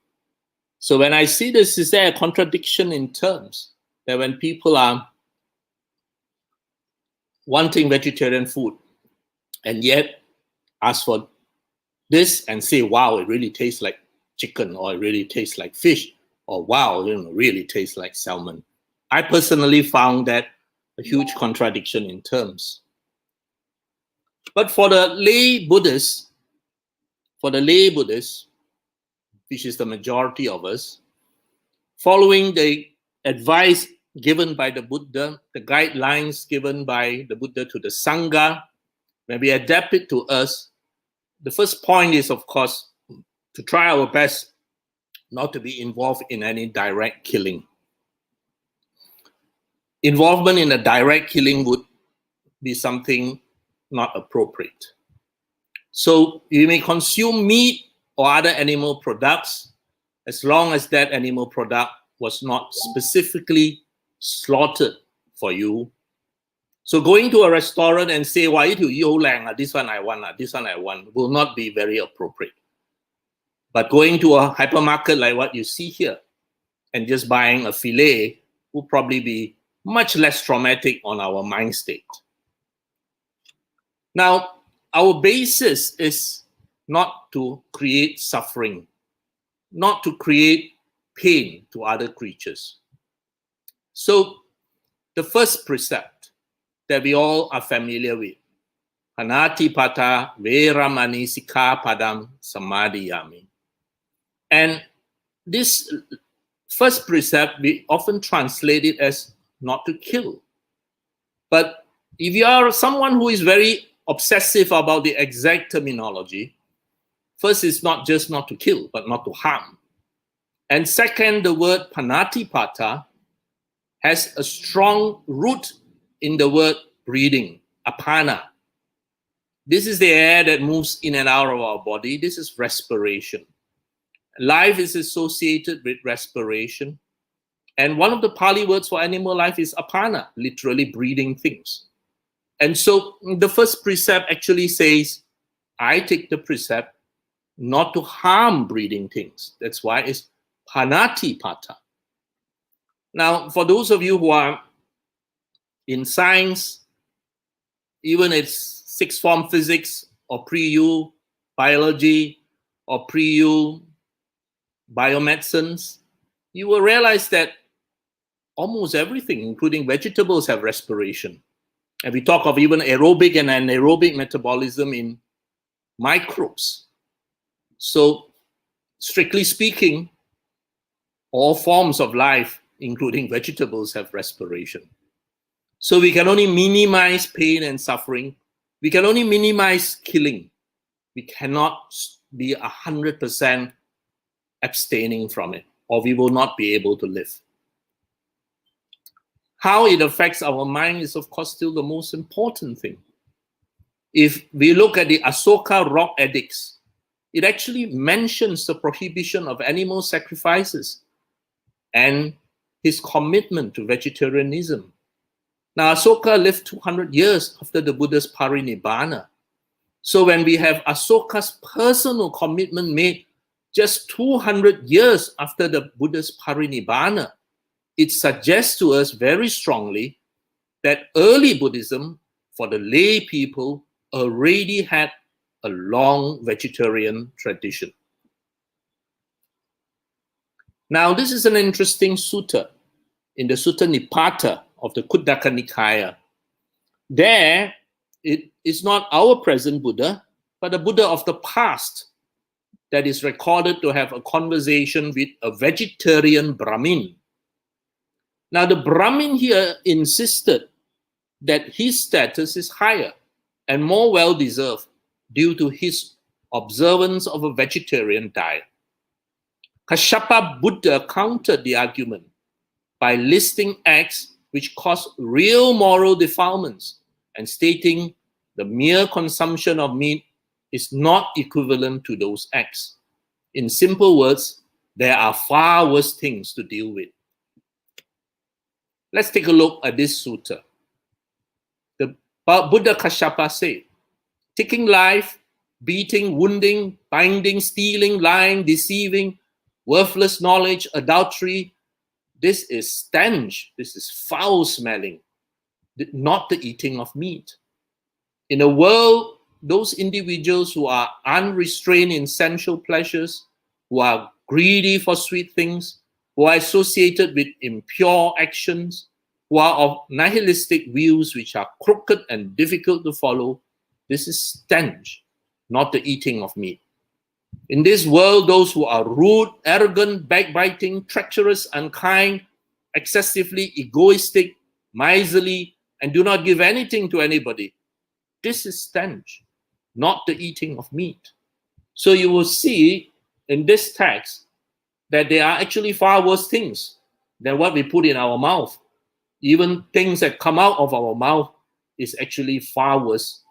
Speaker 3: So when I see this, is there a contradiction in terms that when people are wanting vegetarian food and yet ask for this and say, wow, it really tastes like chicken, or it really tastes like fish, or wow, it really tastes like salmon. I personally found that a huge contradiction in terms. But for the lay Buddhists, which is the majority of us, following the advice given by the Buddha, the guidelines given by the Buddha to the Sangha, when we adapt it to us, the first point is, of course, to try our best not to be involved in any direct killing. Involvement in a direct killing would be something not appropriate. So you may consume meat or other animal products as long as that animal product was not specifically slaughtered for you. So going to a restaurant and say, why you lang, this one I want, this one I want, will not be very appropriate. But going to a hypermarket like what you see here and just buying a fillet will probably be much less traumatic on our mind state. Now, our basis is not to create suffering, not to create pain to other creatures. So the first precept that we all are familiar with, Panatipata Veramani Sikkhapadam Samadhiyami. And this first precept, we often translate it as not to kill. But if you are someone who is very obsessive about the exact terminology, first is not just not to kill, but not to harm. And second, the word panatipata has a strong root in the word breathing, apana. This is the air that moves in and out of our body. This is respiration. Life is associated with respiration. And one of the Pali words for animal life is apana, literally breathing things. And so the first precept actually says, I take the precept not to harm breathing things. That's why it's panatipata. Now, for those of you who are in science, even it's sixth form physics or pre-U biology or pre-U biomedicines, you will realize that almost everything, including vegetables, have respiration. And we talk of even aerobic and anaerobic metabolism in microbes. So, strictly speaking, all forms of life, including vegetables, have respiration. So we can only minimize pain and suffering. We can only minimize killing. We cannot be 100% abstaining from it, or we will not be able to live. How it affects our mind is, of course, still the most important thing. If we look at the Asoka rock edicts, it actually mentions the prohibition of animal sacrifices and his commitment to vegetarianism. Now, Asoka lived 200 years after the Buddha's parinibbana. So when we have Asoka's personal commitment made just 200 years after the Buddha's parinibbana, it suggests to us very strongly that early Buddhism, for the lay people, already had a long vegetarian tradition. Now, this is an interesting sutta in the Sutta Nipata of the Khuddaka Nikaya. There, it is not our present Buddha, but a Buddha of the past that is recorded to have a conversation with a vegetarian Brahmin. Now, the Brahmin here insisted that his status is higher and more well-deserved due to his observance of a vegetarian diet. Kashyapa Buddha countered the argument by listing acts which cause real moral defilements and stating the mere consumption of meat is not equivalent to those acts. In simple words, there are far worse things to deal with. Let's take a look at this sutta. The Buddha Kashyapa said, taking life, beating, wounding, binding, stealing, lying, deceiving, worthless knowledge, adultery, this is stench, this is foul-smelling, not the eating of meat. In a world, those individuals who are unrestrained in sensual pleasures, who are greedy for sweet things, who are associated with impure actions, who are of nihilistic views which are crooked and difficult to follow, this is stench, not the eating of meat. In this world, those who are rude, arrogant, backbiting, treacherous, unkind, excessively egoistic, miserly, and do not give anything to anybody, this is stench, not the eating of meat. So you will see in this text that there are actually far worse things than what we put in our mouth. Even things that come out of our mouth is actually far worse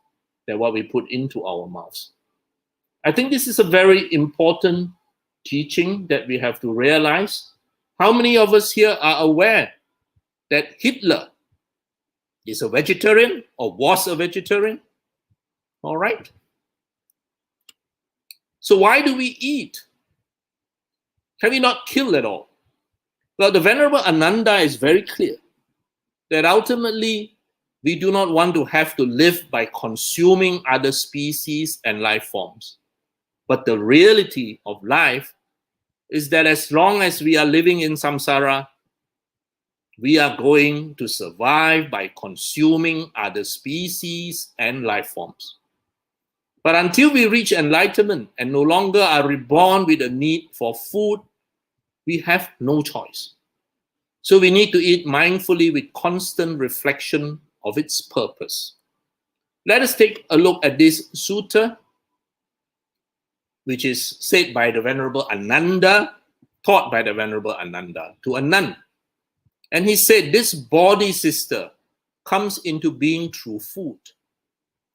Speaker 3: than what we put into our mouths. I think this is a very important teaching that we have to realize. How many of us here are aware that Hitler is a vegetarian or was a vegetarian? All right. So why do we eat? Can we not kill at all? Well, the Venerable Ananda is very clear that ultimately we do not want to have to live by consuming other species and life forms. But the reality of life is that as long as we are living in samsara, we are going to survive by consuming other species and life forms. But until we reach enlightenment and no longer are reborn with a need for food, we have no choice. So we need to eat mindfully with constant reflection of its purpose. Let us take a look at this sutta, which is said by the Venerable Ananda, taught by the Venerable Ananda to a nun. And he said, this body, sister, comes into being through food.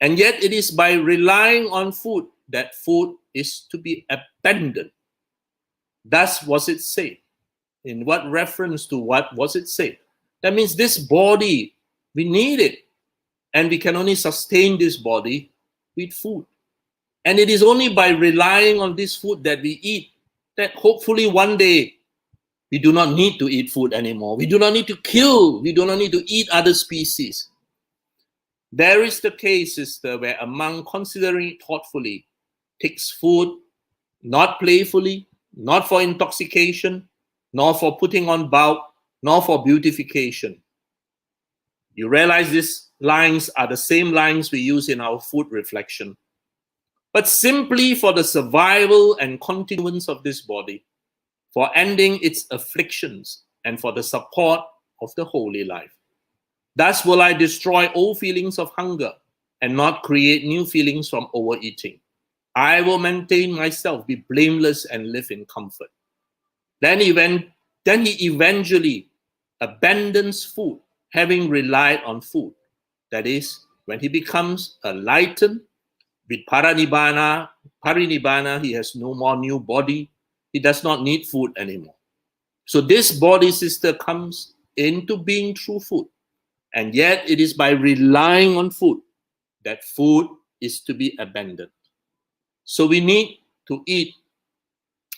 Speaker 3: And yet it is by relying on food that food is to be abandoned. Thus was it said. In what reference to what was it said? That means this body, we need it. And we can only sustain this body with food. And it is only by relying on this food that we eat that hopefully one day we do not need to eat food anymore. We do not need to kill. We do not need to eat other species. There is the case, sister, where a monk, considering it thoughtfully, takes food not playfully, not for intoxication, nor for putting on bulk, nor for beautification. You realize these lines are the same lines we use in our food reflection. But simply for the survival and continuance of this body, for ending its afflictions, and for the support of the holy life. Thus will I destroy old feelings of hunger and not create new feelings from overeating. I will maintain myself, be blameless, and live in comfort. Then he eventually abandons food, having relied on food. That is, when he becomes enlightened, with parinibbana, he has no more new body. He does not need food anymore. So this body, sister, comes into being through food. And yet it is by relying on food that food is to be abandoned. So we need to eat,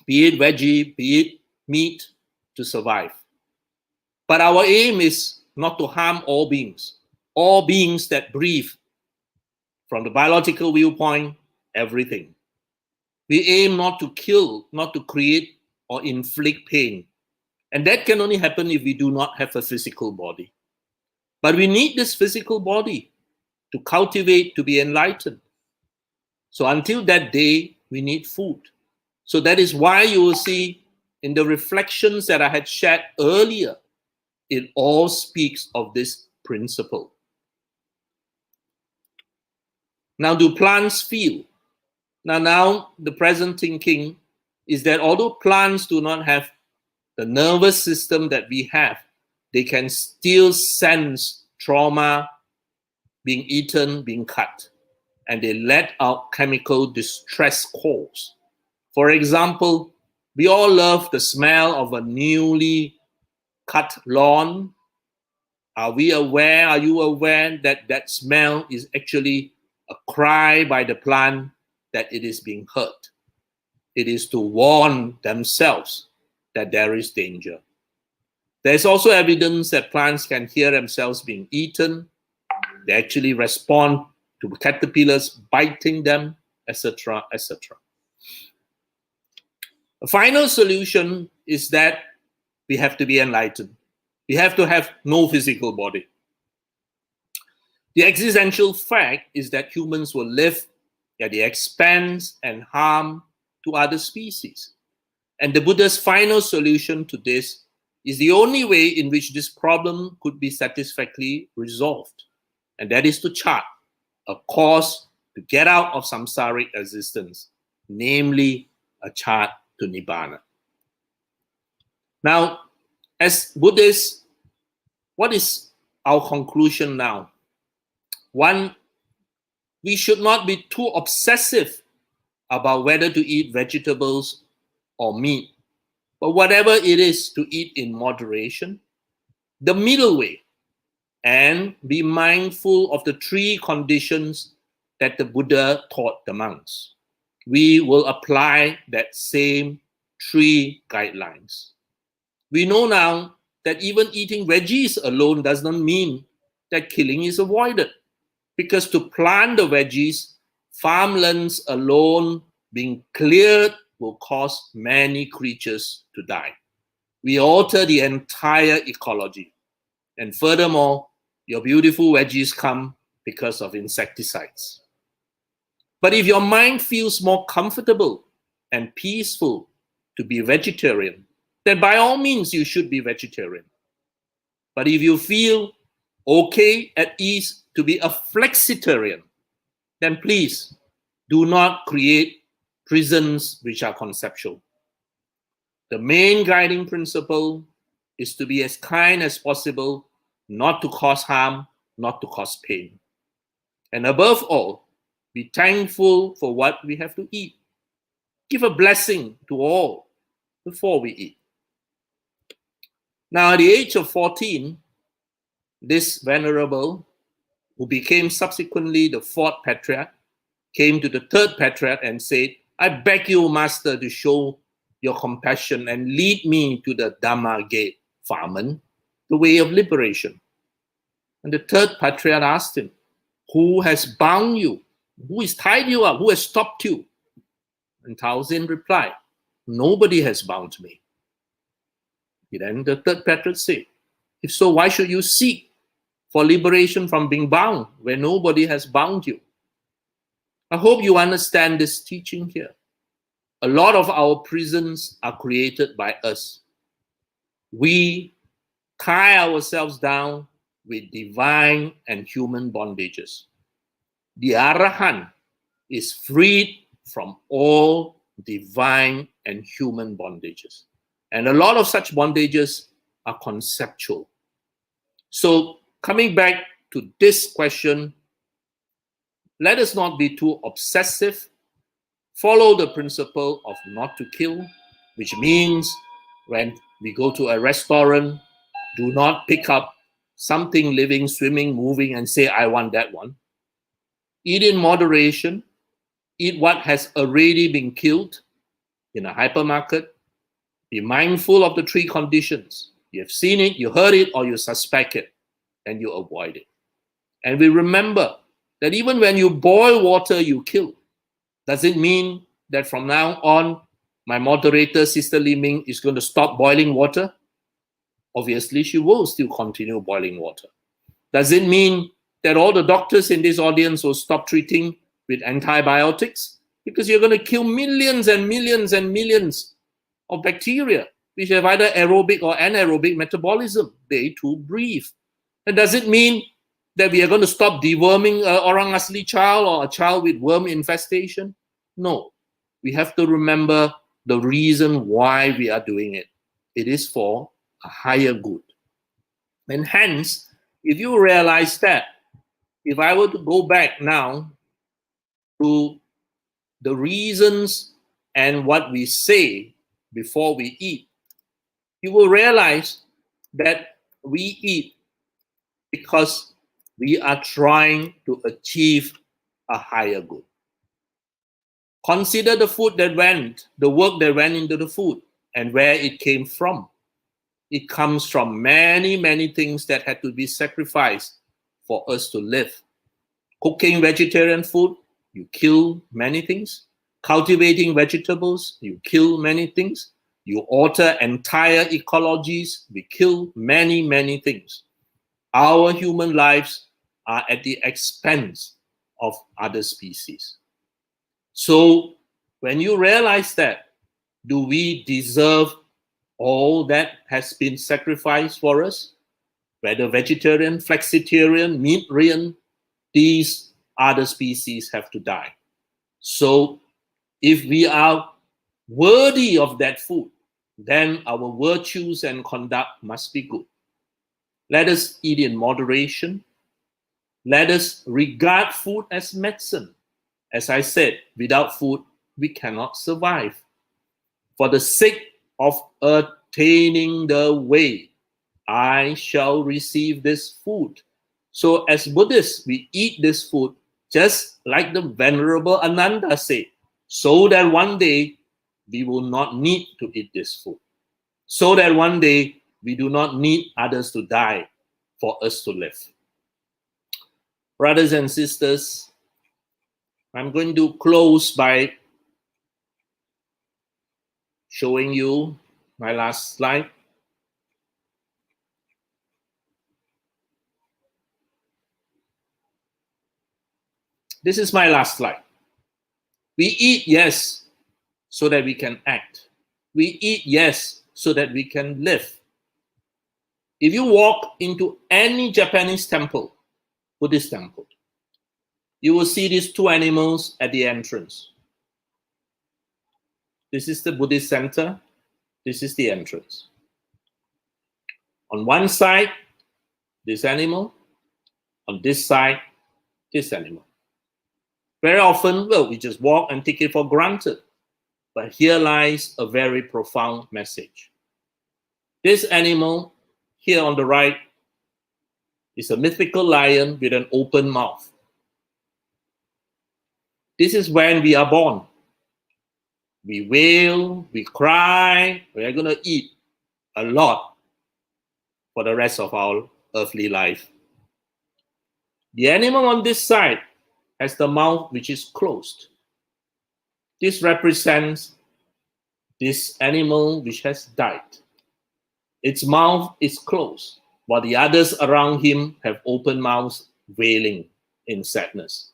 Speaker 3: be it veggie, be it meat, to survive. But our aim is not to harm all beings that breathe. From the biological viewpoint, everything. We aim not to kill, not to create or inflict pain. And that can only happen if we do not have a physical body. But we need this physical body to cultivate, to be enlightened. So until that day, we need food. So that is why you will see in the reflections that I had shared earlier, it all speaks of this principle. Now, do plants feel? Now, the present thinking is that although plants do not have the nervous system that we have, they can still sense trauma, being eaten, being cut, and they let out chemical distress calls. For example, we all love the smell of a newly cut lawn. Are you aware that that smell is actually a cry by the plant that it is being hurt? It is to warn themselves that there is danger. There's also evidence that plants can hear themselves being eaten. They actually respond to caterpillars biting them, etc., etc. A final solution is that we have to be enlightened. We have to have no physical body. The existential fact is that humans will live at the expense and harm to other species. And the Buddha's final solution to this is the only way in which this problem could be satisfactorily resolved. And that is to chart a course to get out of samsaric existence, namely a chart to Nibbana. Now, as Buddhists, what is our conclusion now? One, we should not be too obsessive about whether to eat vegetables or meat, but whatever it is, to eat in moderation, the middle way, and be mindful of the three conditions that the Buddha taught the monks. We will apply that same three guidelines. We know now that even eating veggies alone does not mean that killing is avoided, because to plant the veggies, farmlands alone being cleared will cause many creatures to die. We alter the entire ecology. And furthermore, your beautiful veggies come because of insecticides. But if your mind feels more comfortable and peaceful to be vegetarian, then by all means you should be vegetarian. But if you feel okay, at ease to be a flexitarian, then please do not create prisons which are conceptual. The main guiding principle is to be as kind as possible, not to cause harm, not to cause pain. And above all, be thankful for what we have to eat. Give a blessing to all before we eat. Now, at the age of 14, this venerable, who became subsequently the fourth patriarch, came to the third patriarch and said, I beg you, master, to show your compassion and lead me to the Dhamma gate, Faman, the way of liberation. And the third patriarch asked him, who has bound you? Who has tied you up? Who has stopped you? And Taozin replied, nobody has bound me. Then the third patriarch said, if so, why should you seek for liberation from being bound where nobody has bound you? I hope you understand this teaching here. A lot of our prisons are created by us. We tie ourselves down with divine and human bondages. The Arahant is freed from all divine and human bondages. And a lot of such bondages are conceptual. So coming back to this question, let us not be too obsessive. Follow the principle of not to kill, which means when we go to a restaurant, do not pick up something living, swimming, moving, and say, I want that one. Eat in moderation. Eat what has already been killed in a hypermarket. Be mindful of the three conditions. You have seen it, you heard it, or you suspect it, and you avoid it. And we remember that even when you boil water, you kill. Does it mean that from now on, my moderator, Sister Li Ming, is going to stop boiling water? Obviously, she will still continue boiling water. Does it mean that all the doctors in this audience will stop treating with antibiotics? Because you're going to kill millions and millions and millions of bacteria, which have either aerobic or anaerobic metabolism. They too breathe. And does it mean that we are going to stop deworming orang asli child or a child with worm infestation? No. We have to remember the reason why we are doing it. It is for a higher good. And hence, if you realize that, if I were to go back now to the reasons and what we say before we eat, you will realize that we eat because we are trying to achieve a higher good. Consider the food that went, the work that went into the food and where it came from. It comes from many, many things that had to be sacrificed for us to live. Cooking vegetarian food, you kill many things. Cultivating vegetables, you kill many things. You alter entire ecologies, we kill many, many things. Our human lives are at the expense of other species. So when you realize that, do we deserve all that has been sacrificed for us? Whether vegetarian, flexitarian, meatarian, these other species have to die. So if we are worthy of that food, then our virtues and conduct must be good. Let us eat in moderation. Let us regard food as medicine. As I said, without food, we cannot survive. For the sake of attaining the way, I shall receive this food. So as Buddhists, we eat this food just like the Venerable Ananda said, so that one day we will not need to eat this food. So that one day we do not need others to die for us to live. Brothers and sisters, I'm going to close by showing you my last slide. This is my last slide. We eat, yes, so that we can act. We eat, yes, so that we can live. If you walk into any Japanese temple, Buddhist temple, you will see these two animals at the entrance. This is the Buddhist center. This is the entrance. On one side, this animal. On this side, this animal. Very often, well, we just walk and take it for granted. But here lies a very profound message. This animal here on the right is a mythical lion with an open mouth. This is when we are born. We wail, we cry, we are going to eat a lot for the rest of our earthly life. The animal on this side has the mouth which is closed. This represents this animal which has died. Its mouth is closed, while the others around him have open mouths, wailing in sadness.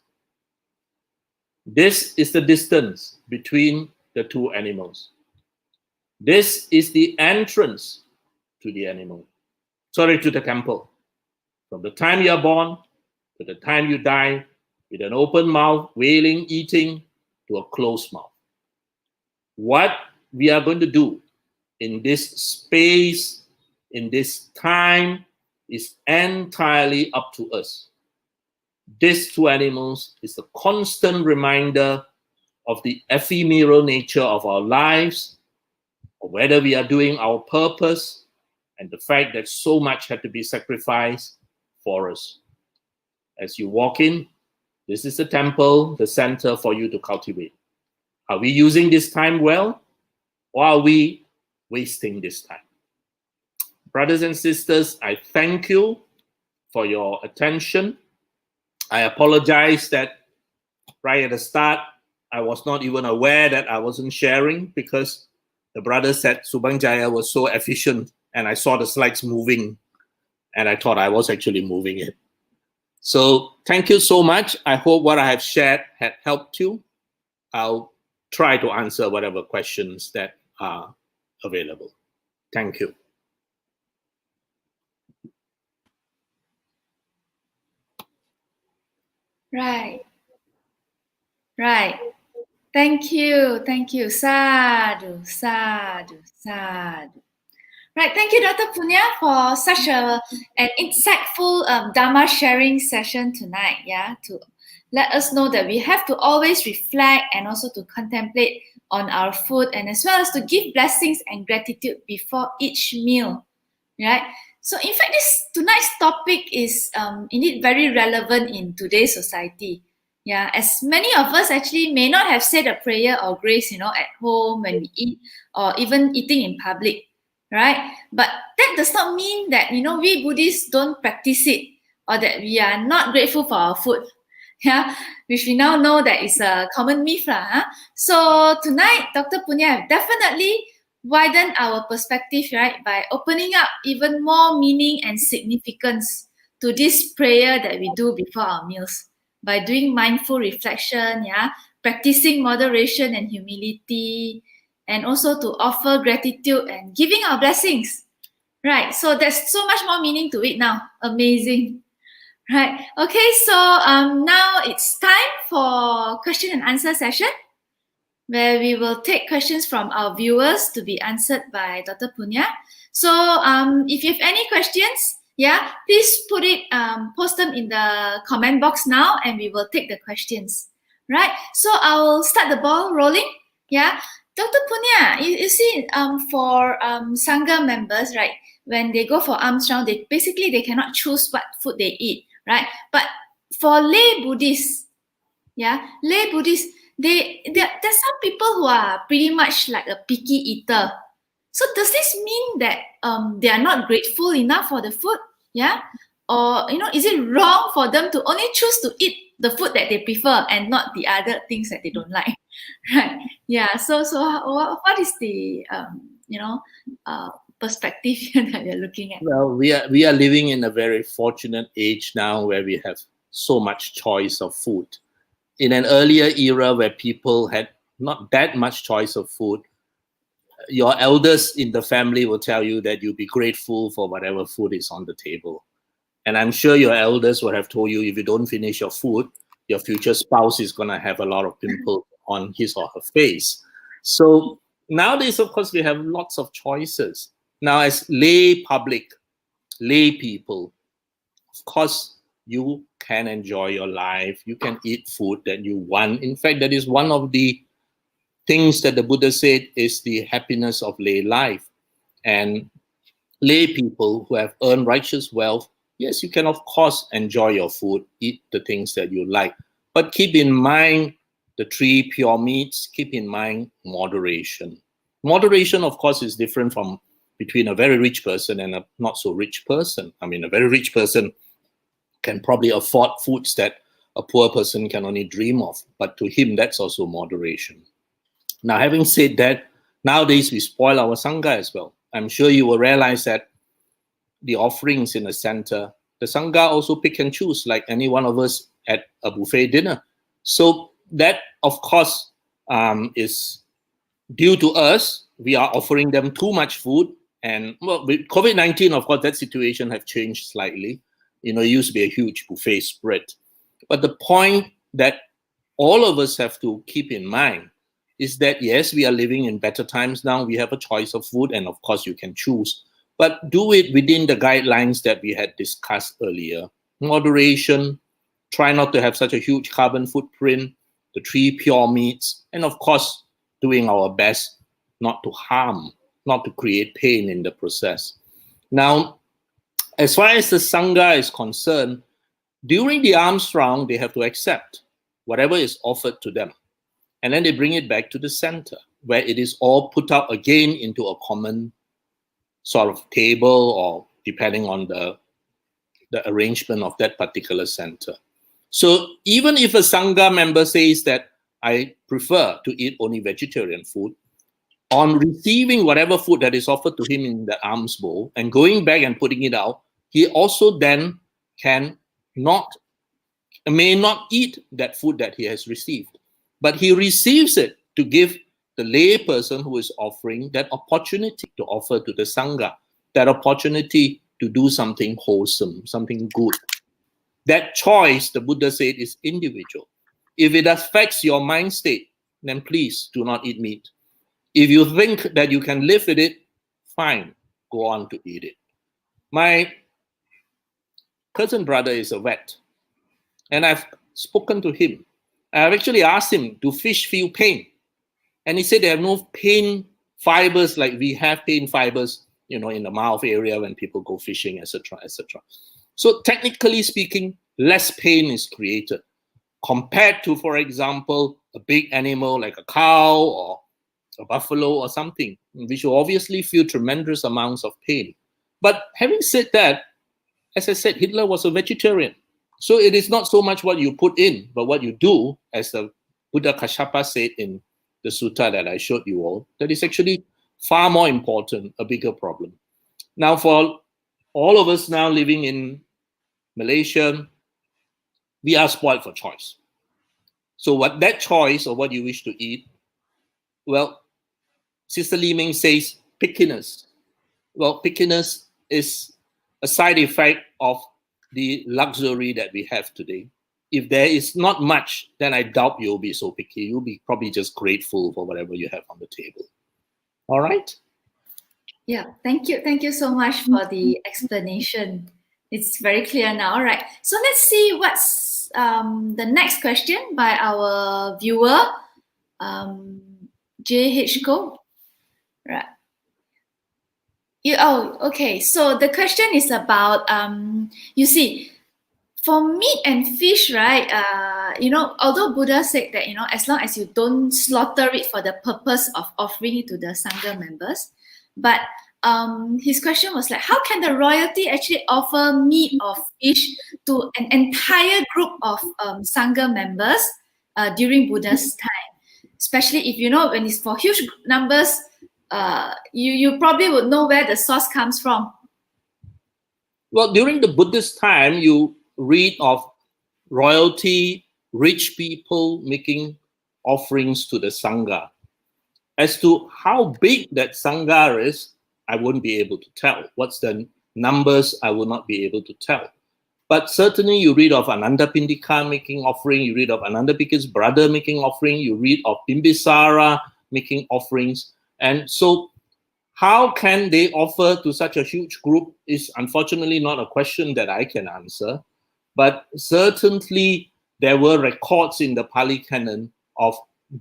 Speaker 3: This is the distance between the two animals. This is the entrance to the animal. Sorry, to the temple. From the time you are born to the time you die, with an open mouth, wailing, eating, to a closed mouth. What we are going to do in this space, in this time, is entirely up to us. These two animals is a constant reminder of the ephemeral nature of our lives, or whether we are doing our purpose, and the fact that so much had to be sacrificed for us. As you walk in, this is the temple, the center for you to cultivate. Are we using this time well, or are we wasting this time? Brothers and sisters, I thank you for your attention. I apologize that right at the start, I was not even aware that I wasn't sharing because the brother said Subang Jaya was so efficient and I saw the slides moving and I thought I was actually moving it. So thank you so much. I hope what I have shared had helped you. I'll try to answer whatever questions that are available. Thank you.
Speaker 2: Right. Right. Thank you. Thank you. Sadhu, sadhu, sadhu. Right. Thank you, Dr. Punya, for such an insightful Dhamma sharing session tonight. Yeah, to let us know that we have to always reflect and also to contemplate on our food, and as well as to give blessings and gratitude before each meal. Right. So, in fact, tonight's topic is indeed very relevant in today's society. Yeah, as many of us actually may not have said a prayer or grace, at home when we eat, or even eating in public, right? But that does not mean that we Buddhists don't practice it, or that we are not grateful for our food. Yeah, which we now know that is a common myth, huh? So tonight, Dr. Punya have definitely widen our perspective, right, by opening up even more meaning and significance to this prayer that we do before our meals, by doing mindful reflection, practicing moderation and humility, and also to offer gratitude and giving our blessings, right? So there's so much more meaning to it now. Amazing. Right. Okay, so now it's time for question and answer session, where we will take questions from our viewers to be answered by Dr. Punya. So if you have any questions, please post them in the comment box now, and we will take the questions. Right. So I will start the ball rolling. Yeah. Dr. Punya, you see, for Sangha members, right, when they go for alms round, they cannot choose what food they eat, right? But for lay Buddhists, there's some people who are pretty much like a picky eater. So does this mean that they are not grateful enough for the food? Yeah? Or, is it wrong for them to only choose to eat the food that they prefer and not the other things that they don't like? Right? Yeah. So what is the, perspective that you're looking at?
Speaker 3: Well, we are living in a very fortunate age now where we have so much choice of food. In an earlier era where people had not that much choice of food, your elders in the family will tell you that you'll be grateful for whatever food is on the table. And I'm sure your elders would have told you if you don't finish your food, your future spouse is going to have a lot of pimples on his or her face. So nowadays, of course, we have lots of choices. Now, as lay people, of course, you can enjoy your life. You can eat food that you want. In fact, that is one of the things that the Buddha said is the happiness of lay life. And lay people who have earned righteous wealth, yes, you can, of course, enjoy your food, eat the things that you like. But keep in mind the 3 pure meats, keep in mind moderation. Moderation, of course, is different from between a very rich person and a not so rich person. I mean, a very rich person can probably afford foods that a poor person can only dream of. But to him, that's also moderation. Now, having said that, nowadays we spoil our Sangha as well. I'm sure you will realize that the offerings in the center, the Sangha also pick and choose like any one of us at a buffet dinner. So that, of course, is due to us. We are offering them too much food. And well, with COVID-19, of course, that situation has changed slightly. It used to be a huge buffet spread. But the point that all of us have to keep in mind is that, yes, we are living in better times now. We have a choice of food, and of course, you can choose. But do it within the guidelines that we had discussed earlier. Moderation, try not to have such a huge carbon footprint, the 3 pure meats, and of course, doing our best not to harm, not to create pain in the process. Now, as far as the Sangha is concerned, during the alms round, they have to accept whatever is offered to them. And then they bring it back to the center, where it is all put out again into a common sort of table, or depending on the arrangement of that particular center. So even if a Sangha member says that I prefer to eat only vegetarian food, on receiving whatever food that is offered to him in the alms bowl and going back and putting it out, he also then may not eat that food that he has received, but he receives it to give the lay person who is offering that opportunity to offer to the Sangha, that opportunity to do something wholesome, something good. That choice, the Buddha said, is individual. If it affects your mind state, then please do not eat meat. If you think that you can live with it, fine, go on to eat it. My cousin brother is a vet, and I've spoken to him. I've actually asked him, do fish feel pain? And he said they have no pain fibers like we have pain fibers, in the mouth area when people go fishing, etc., etc. So technically speaking, less pain is created compared to, for example, a big animal like a cow or a buffalo or something, which will obviously feel tremendous amounts of pain. But having said that, as I said, Hitler was a vegetarian. So it is not so much what you put in, but what you do, as the Buddha Kashyapa said in the sutta that I showed you all, that is actually far more important, a bigger problem. Now, for all of us now living in Malaysia, we are spoiled for choice. So what that choice or what you wish to eat, well, Sister Li Ming says pickiness. Well, pickiness is a side effect of the luxury that we have today. If there is not much, then I doubt you'll be so picky. You'll be probably just grateful for whatever you have on the table. All right?
Speaker 2: Yeah, thank you. Thank you so much for the explanation. It's very clear now, right? So let's see what's the next question by our viewer, JH Go. Right. Okay. So the question is about, you see, for meat and fish, right? Although Buddha said that, as long as you don't slaughter it for the purpose of offering it to the Sangha members, but his question was like, how can the royalty actually offer meat or fish to an entire group of Sangha members during Buddha's time? Especially if, when it's for huge numbers, you probably would know where the source comes from.
Speaker 3: Well, during the Buddhist time, you read of royalty, rich people making offerings to the Sangha. As to how big that Sangha is, I wouldn't be able to tell. What's the numbers, I will not be able to tell. But certainly you read of Anandapindika making offering, you read of Anandapindika's brother making offering, you read of Bimbisara making offerings. And so how can they offer to such a huge group is unfortunately not a question that I can answer. But certainly there were records in the Pali Canon of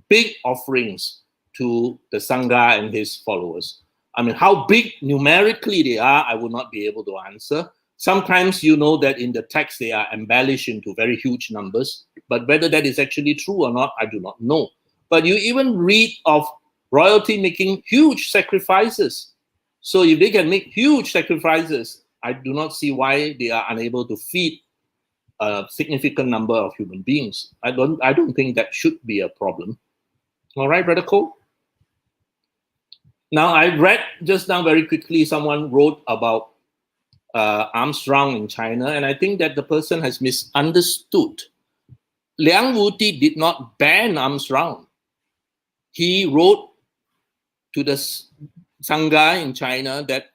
Speaker 3: big offerings to the Sangha and his followers. I mean, how big numerically they are, I will not be able to answer. Sometimes you know that in the text they are embellished into very huge numbers, but whether that is actually true or not, I do not know. But you even read of royalty making huge sacrifices. So if they can make huge sacrifices, I do not see why they are unable to feed a significant number of human beings. I don't think that should be a problem. All right, Brother Cole? Now, I read just now very quickly, someone wrote about arms round in China, and I think that the person has misunderstood. Liang Wuti did not ban arms round. He wrote to the Sangha in China that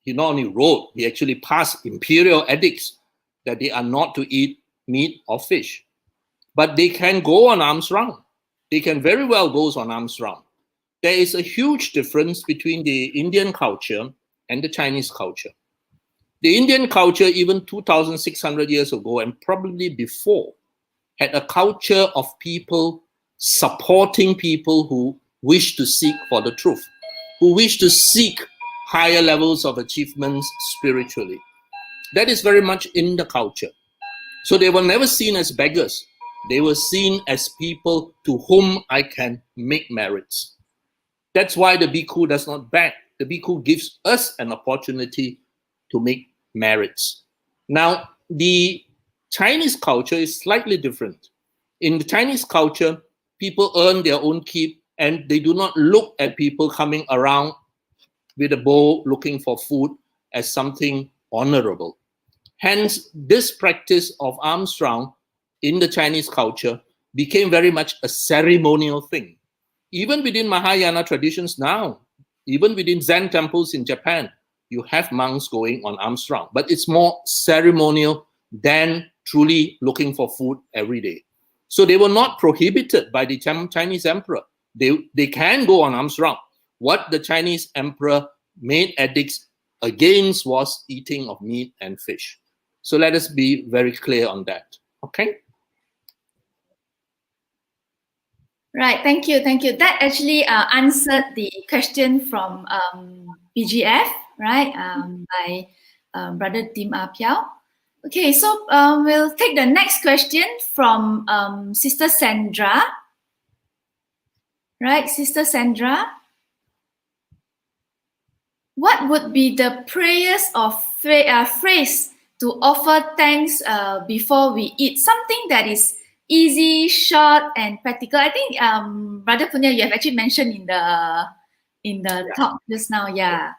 Speaker 3: he not only wrote, he actually passed imperial edicts that they are not to eat meat or fish. But they can go on arms round. They can very well go on arms round. There is a huge difference between the Indian culture and the Chinese culture. The Indian culture, even 2,600 years ago and probably before, had a culture of people supporting people who wish to seek for the truth, who wish to seek higher levels of achievements spiritually. That is very much in the culture. So they were never seen as beggars. They were seen as people to whom I can make merits. That's why the bhikkhu does not beg. the bhikkhu gives us an opportunity to make merits. Now, the Chinese culture is slightly different. In the Chinese culture, people earn their own keep, and they do not look at people coming around with a bowl looking for food as something honorable. Hence, this practice of alms round in the Chinese culture became very much a ceremonial thing. Even within Mahayana traditions now, even within Zen temples in Japan, you have monks going on alms round, but it's more ceremonial than truly looking for food every day. So they were not prohibited by the Chinese emperor. They can go on alms round. What the Chinese emperor made edicts against was eating of meat and fish. So let us be very clear on that. Okay?
Speaker 2: Right, thank you. That actually answered the question from BGF, right, by Brother Tim Apiao. Okay, so we'll take the next question from Sister Sandra. Right, Sister Sandra. What would be the prayers or phrase to offer thanks before we eat? Something that is easy, short, and practical. I think Brother Punna, you have actually mentioned in the talk just now. Yeah.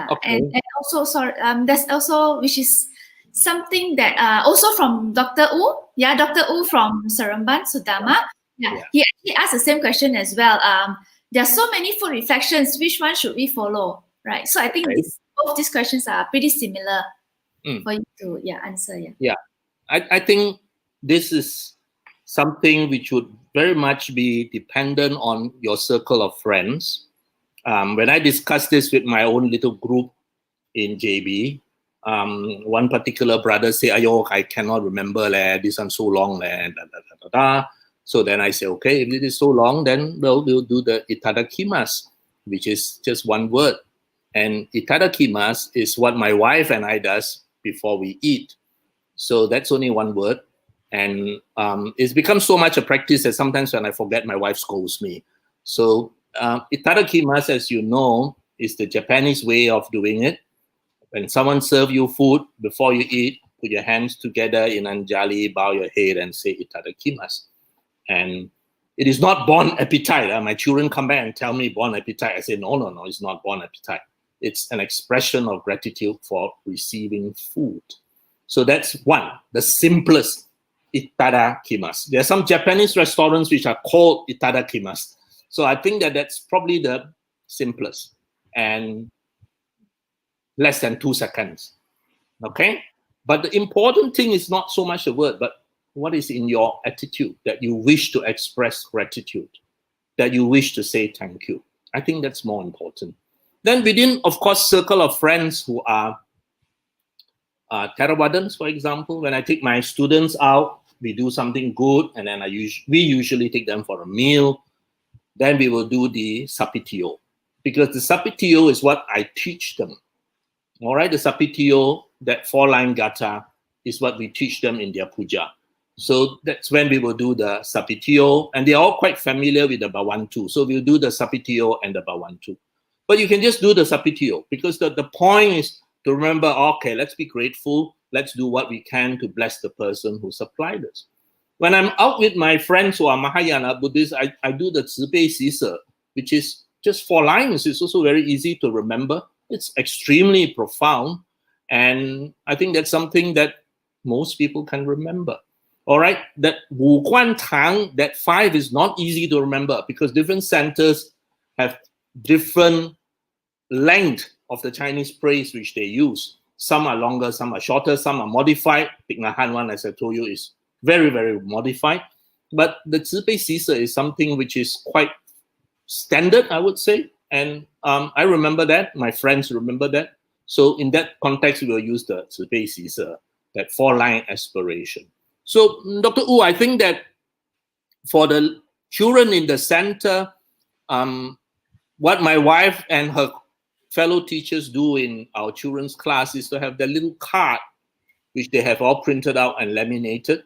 Speaker 2: Okay. And also, sorry, there's also, which is something that also from Dr. Wu. Yeah, Dr. Wu from Seremban, Sudama. Yeah, he actually asked the same question as well. There are so many food reflections. Which one should we follow? Right. So I think both these questions are pretty similar for you to answer.
Speaker 3: Yeah. I think this is something which would very much be dependent on your circle of friends. When I discussed this with my own little group in JB, one particular brother said, "Ayo, I cannot remember this one so long." So then I say, okay, if it is so long, then we'll do the Itadaki Mask, which is just one word. And Itadaki Mask is what my wife and I does before we eat. So that's only one word. And it's become so much a practice that sometimes when I forget, my wife scolds me. So Itadaki Mask, as you know, is the Japanese way of doing it. When someone serves you food, before you eat, put your hands together in Anjali, bow your head and say Itadaki Mask. And it is not bon appetite. My children come back and tell me bon appetite. I say, no, it's not bon appetite. It's an expression of gratitude for receiving food. So that's one, the simplest, itadakimasu. There are some Japanese restaurants which are called itadakimasu. So I think that that's probably the simplest and less than 2 seconds. Okay? But the important thing is not so much the word, but what is in your attitude that you wish to express gratitude, that you wish to say thank you. I think that's more important. Then within, of course, circle of friends who are Theravadins, for example, when I take my students out, we do something good, and then we usually take them for a meal. Then we will do the sapitiyo, because the sapitiyo is what I teach them. All right, the sapitiyo, that 4-line gatha, is what we teach them in their puja. So that's when we will do the sapitiyo, and they're all quite familiar with the bawantu. So we'll do the sapitiyo and the bawantu. But you can just do the sapitiyo, because the point is to remember, okay, let's be grateful. Let's do what we can to bless the person who supplied us. When I'm out with my friends who are Mahayana Buddhists, I do the Zibei Sisa, which is just 4 lines. It's also very easy to remember. It's extremely profound. And I think that's something that most people can remember. All right, that Wu Guan Tang, that 5 is not easy to remember, because different centers have different length of the Chinese praise which they use. Some are longer, some are shorter, some are modified. Thich Nhat Hanh one, as I told you, is very, very modified. But the Zibei Sisa is something which is quite standard, I would say. And I remember that. My friends remember that. So in that context, we will use the Zibei Sisa, that 4-line aspiration. So, Dr. Wu, I think that for the children in the center, what my wife and her fellow teachers do in our children's class is to have their little card, which they have all printed out and laminated,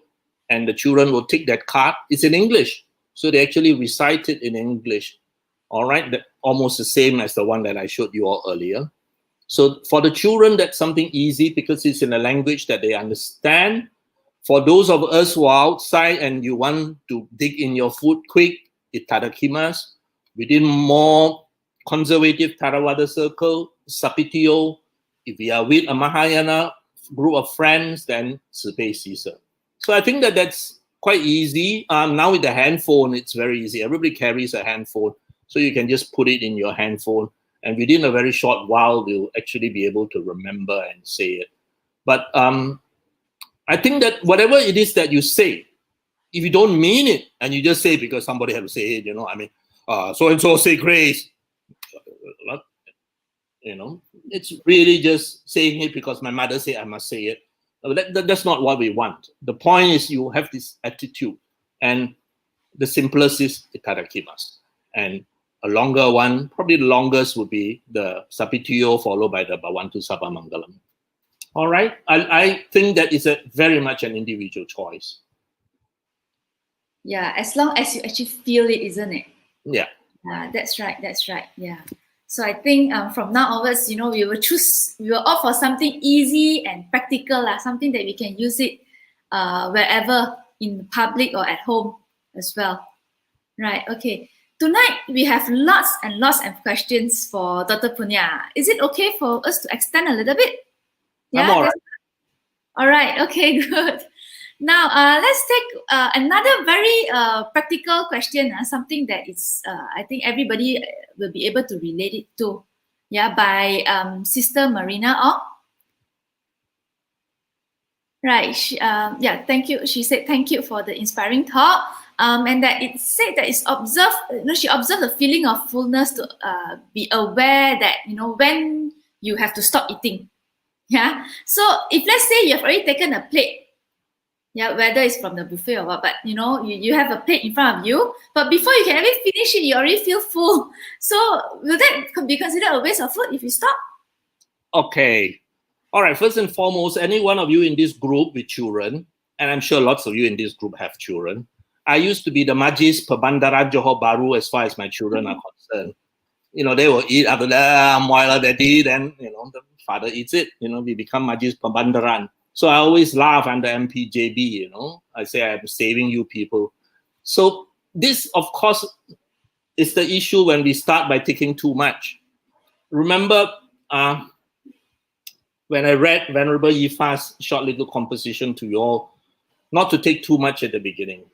Speaker 3: and the children will take that card. It's in English, so they actually recite it in English All right, almost the same as the one that I showed you all earlier. So for the children, that's something easy because it's in a language that they understand. For those of us who are outside and you want to dig in your food quick, Karaki Mask. Within more conservative Theravada circle, Sapitio. If we are with a Mahayana group of friends, then Sipe Sisa. So I think that that's quite easy. Now with the handphone, it's very easy. Everybody carries a handphone. So you can just put it in your handphone. And within a very short while, we'll actually be able to remember and say it. But I think that whatever it is that you say, if you don't mean it, and you just say it because somebody has to say it, so-and-so say grace, it's really just saying it because my mother said I must say it. That's not what we want. The point is you have this attitude. And the simplest is the Karaki Mask. And a longer one, probably the longest would be the Sapitio followed by the Bhavantu Sabha Mangalam. All right. I think that is very much an individual choice.
Speaker 2: Yeah, as long as you actually feel it, isn't it?
Speaker 3: Yeah.
Speaker 2: That's right. Yeah. So I think from now onwards, we will opt for something easy and practical, something that we can use it wherever, in public or at home as well. Right. Okay. Tonight we have lots and lots of questions for Dr. Punna. Is it okay for us to extend a little bit?
Speaker 3: Yeah. I'm all right.
Speaker 2: All right. Okay. Good. Now, let's take another very practical question, something that is, I think everybody will be able to relate it to, by Sister Marina Ong. Right, thank you. She said, thank you for the inspiring talk. And that it said that it's observed, she observed the feeling of fullness to be aware that, when you have to stop eating. Yeah. So if let's say you have already taken a plate, whether it's from the buffet or what, but you have a plate in front of you, but before you can even finish it, you already feel full. So will that be considered a waste of food if you stop?
Speaker 3: Okay. All right. First and foremost, any one of you in this group with children, and I'm sure lots of you in this group have children. I used to be the Majlis Perbandaran Johor Bahru as far as my children are concerned. They will eat after that, Moila Daddy, then, the father eats it. We become Majlis Perbandaran. So I always laugh under MPJB, I say I'm saving you people. So this, of course, is the issue when we start by taking too much. Remember, when I read Venerable Yifa's short little composition to you all, not to take too much at the beginning.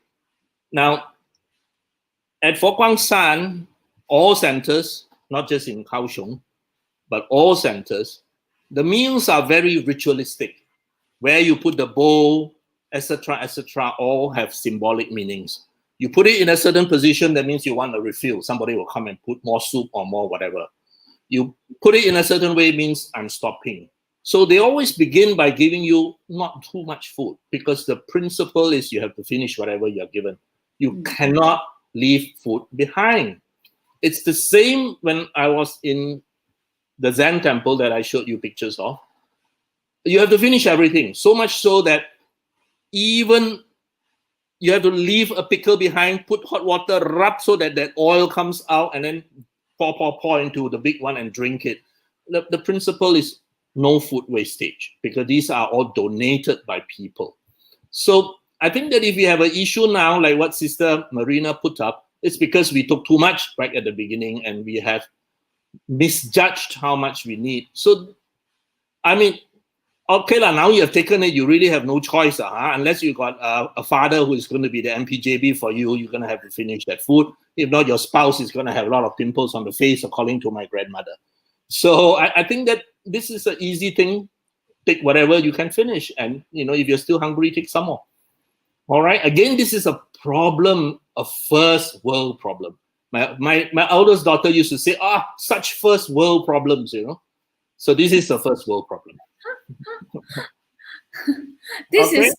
Speaker 3: Now, at Fo Guang San, all centers, not just in Kaohsiung, but all centers, the meals are very ritualistic. Where you put the bowl, etc., all have symbolic meanings. You put it in a certain position, that means you want a refill. Somebody will come and put more soup or more whatever. You put it in a certain way means I'm stopping. So they always begin by giving you not too much food because the principle is you have to finish whatever you're given. You cannot leave food behind. It's the same when I was in the Zen temple that I showed you pictures of. You have to finish everything, so much so that even you have to leave a pickle behind, put hot water, rub so that that oil comes out, and then pour into the big one and drink it. The principle is no food wastage because these are all donated by people. So I think that if we have an issue now, like what Sister Marina put up, it's because we took too much right at the beginning and we have misjudged how much we need. So, I mean, okay, now you have taken it, you really have no choice. Unless you got a father who is going to be the MPJB for you, you're going to have to finish that food. If not, your spouse is going to have a lot of pimples on the face, according to my grandmother. So I think that this is an easy thing. Take whatever you can finish. And, if you're still hungry, take some more. All right. Again, this is a problem, a first world problem. My eldest daughter used to say, such first world problems, So this is a first world problem.
Speaker 2: This is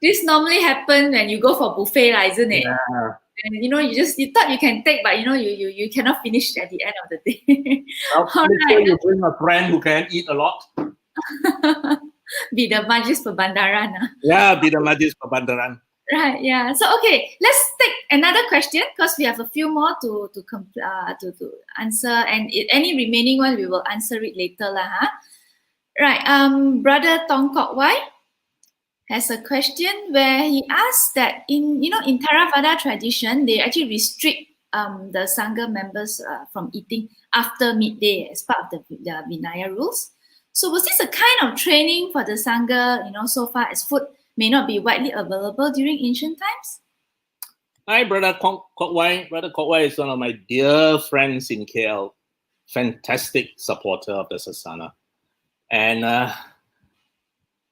Speaker 2: this normally happens when you go for buffet, isn't it?
Speaker 3: Yeah.
Speaker 2: And you thought you can take, but you cannot finish at the end of the day.
Speaker 3: You bring a friend who can eat a lot.
Speaker 2: Be the Majlis Perbandaran.
Speaker 3: Yeah, be the Majlis Perbandaran.
Speaker 2: Right, yeah. So okay, let's take another question because we have a few more to answer, and any remaining one we will answer it later lah. Huh? Right. Brother Tong Kok Wai has a question where he asks that in Theravada tradition they actually restrict the sangha members from eating after midday as part of the Vinaya rules. So was this a kind of training for the sangha? So far as food may not be widely available during ancient times?
Speaker 3: Hi, Brother Kok Wai. Brother Kok Wai is one of my dear friends in KL. Fantastic supporter of the Sasana. And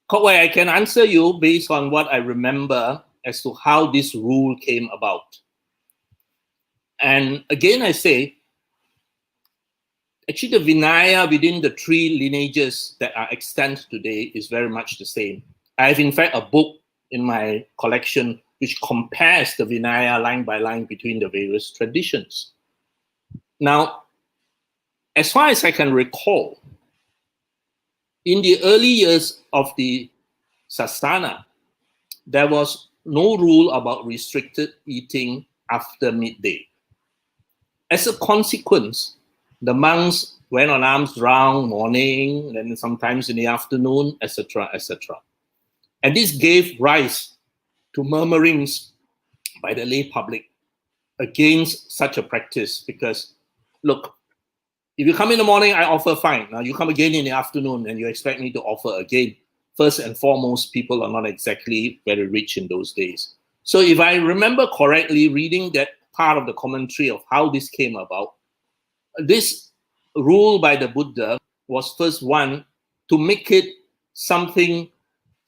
Speaker 3: Kok Wai, I can answer you based on what I remember as to how this rule came about. And again, I say, actually the Vinaya within the three lineages that are extant today is very much the same. I have in fact a book in my collection which compares the Vinaya line by line between the various traditions. Now, as far as I can recall, in the early years of the Sasana, there was no rule about restricted eating after midday. As a consequence, the monks went on alms round morning, then sometimes in the afternoon, etc., etc. And this gave rise to murmurings by the lay public against such a practice because, look, if you come in the morning, I offer fine. Now you come again in the afternoon and you expect me to offer again. First and foremost, people are not exactly very rich in those days. So if I remember correctly, reading that part of the commentary of how this came about, this rule by the Buddha was first one to make it something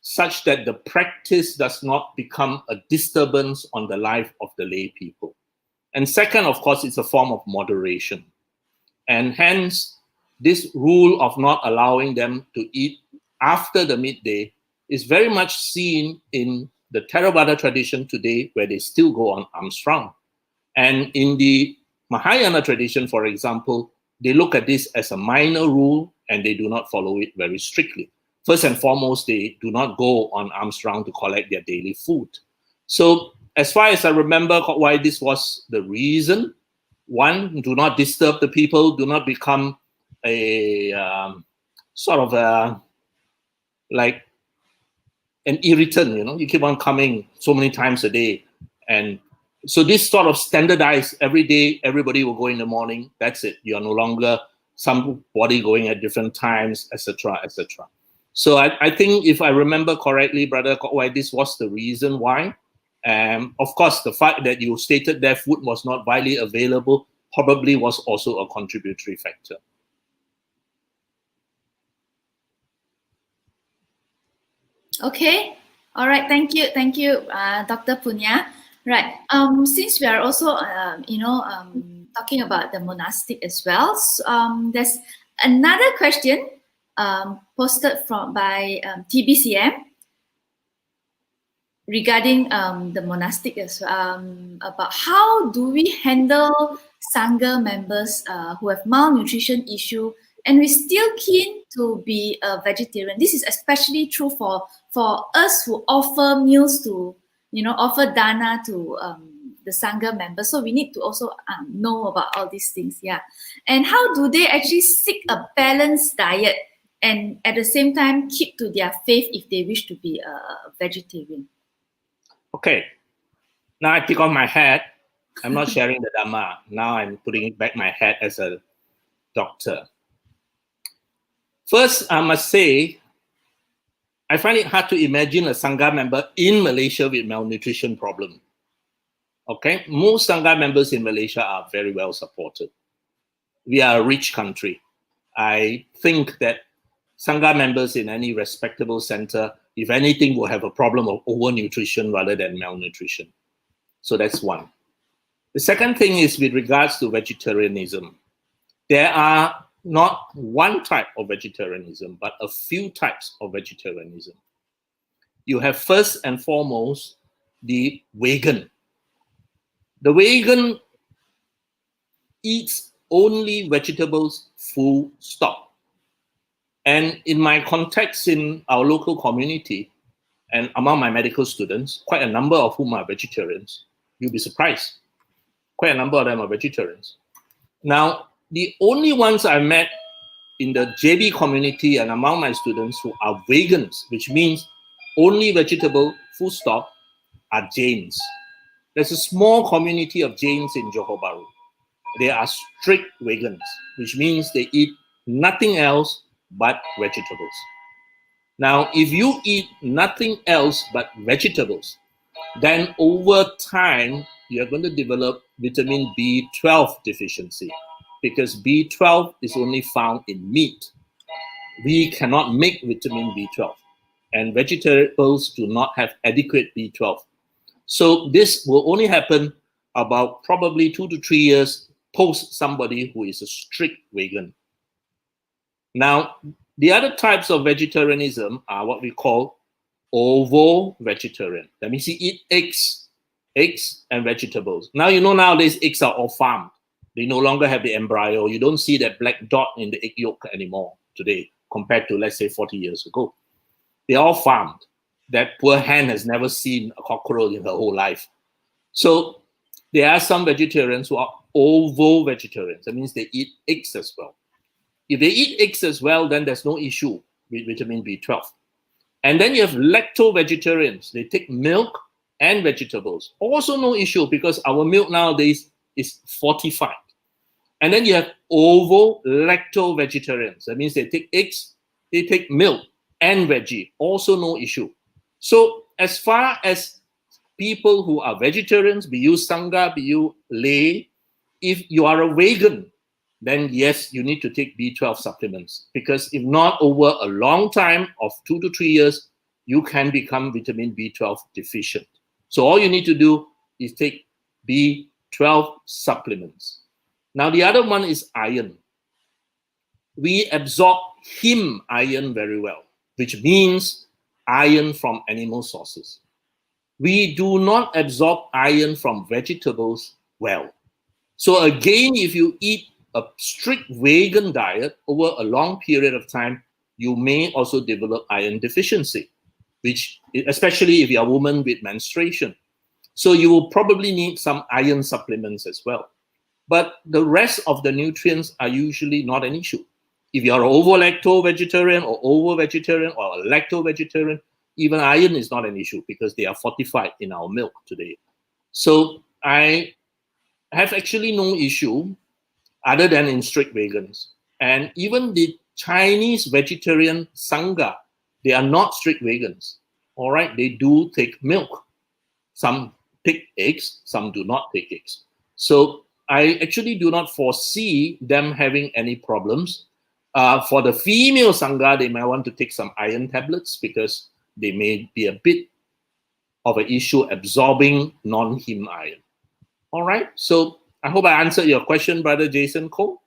Speaker 3: such that the practice does not become a disturbance on the life of the lay people. And second, of course, it's a form of moderation. And hence, this rule of not allowing them to eat after the midday is very much seen in the Theravada tradition today, where they still go on alms round. And in the Mahayana tradition, for example, they look at this as a minor rule and they do not follow it very strictly. First and foremost, they do not go on alms round to collect their daily food. So as far as I remember why this was the reason, one, do not disturb the people, do not become a sort of like an irritant, you keep on coming so many times a day. And so this sort of standardized every day, everybody will go in the morning, that's it. You are no longer somebody going at different times, etc., etc. So I think if I remember correctly, Brother Kok Wai, this was the reason why. Of course, the fact that you stated that food was not widely available probably was also a contributory factor.
Speaker 2: Okay. All right. Thank you, Dr. Punya. Right. Since we are also, talking about the monastic as well, there's another question posted by TBCM regarding the monastic as well, about how do we handle sangha members who have malnutrition issue and we're still keen to be a vegetarian. This is especially true for us who offer meals to, offer dana to the sangha members. So we need to also know about all these things, yeah. And how do they actually seek a balanced diet and at the same time keep to their faith if they wish to be a vegetarian?
Speaker 3: Okay, now I take off my hat. I'm not sharing the Dhamma. Now I'm putting back my hat as a doctor. First, I must say, I find it hard to imagine a Sangha member in Malaysia with malnutrition problem. Okay, most Sangha members in Malaysia are very well supported. We are a rich country. I think that Sangha members in any respectable center, if anything, will have a problem of overnutrition rather than malnutrition. So that's one. The second thing is with regards to vegetarianism. There are not one type of vegetarianism, but a few types of vegetarianism. You have first and foremost the vegan. The vegan eats only vegetables, full stop. And in my context in our local community, and among my medical students, quite a number of whom are vegetarians. You'll be surprised. Quite a number of them are vegetarians. Now, the only ones I met in the JB community and among my students who are vegans, which means only vegetable, full stop, are Jains. There's a small community of Jains in Johor Bahru. They are strict vegans, which means they eat nothing else but vegetables. Now, if you eat nothing else but vegetables, then over time, you're going to develop vitamin B12 deficiency, because B12 is only found in meat. We cannot make vitamin B12, and vegetables do not have adequate B12. So this will only happen about probably 2 to 3 years post somebody who is a strict vegan. Now, the other types of vegetarianism are what we call Ovo Vegetarian. That means you eat eggs and vegetables. Now, you know, nowadays eggs are all farmed. They no longer have the embryo. You don't see that black dot in the egg yolk anymore today compared to, let's say, 40 years ago. They're all farmed. That poor hen has never seen a cockroach in her whole life. So there are some vegetarians who are Ovo Vegetarians. That means they eat eggs as well. If they eat eggs as well, then there's no issue with vitamin B12. And then you have lacto-vegetarians. They take milk and vegetables. Also no issue, because our milk nowadays is fortified. And then you have ovo-lacto-vegetarians. That means they take eggs, they take milk and veggie. Also no issue. So as far as people who are vegetarians, be you Sangha, be you lay, if you are a vegan, then yes, you need to take B12 supplements, because if not, over a long time of 2 to 3 years, you can become vitamin B12 deficient. So all you need to do is take B12 supplements. Now, the other one is iron. We absorb heme iron very well, which means iron from animal sources. We do not absorb iron from vegetables well. So again, if you eat a strict vegan diet over a long period of time, you may also develop iron deficiency, which, especially if you're a woman with menstruation. So you will probably need some iron supplements as well. But the rest of the nutrients are usually not an issue. If you're an ovo-lacto-vegetarian or ovo-vegetarian or a lacto-vegetarian, even iron is not an issue, because they are fortified in our milk today. So I have actually no issue other than in strict vegans. And even the Chinese vegetarian Sangha, they are not strict vegans. All right, they do take milk. Some take eggs, some do not take eggs. So I actually do not foresee them having any problems. For the female Sangha, they might want to take some iron tablets, because they may be a bit of an issue absorbing non-heme iron. All right, so I hope I answered your question, Brother Jason Cole.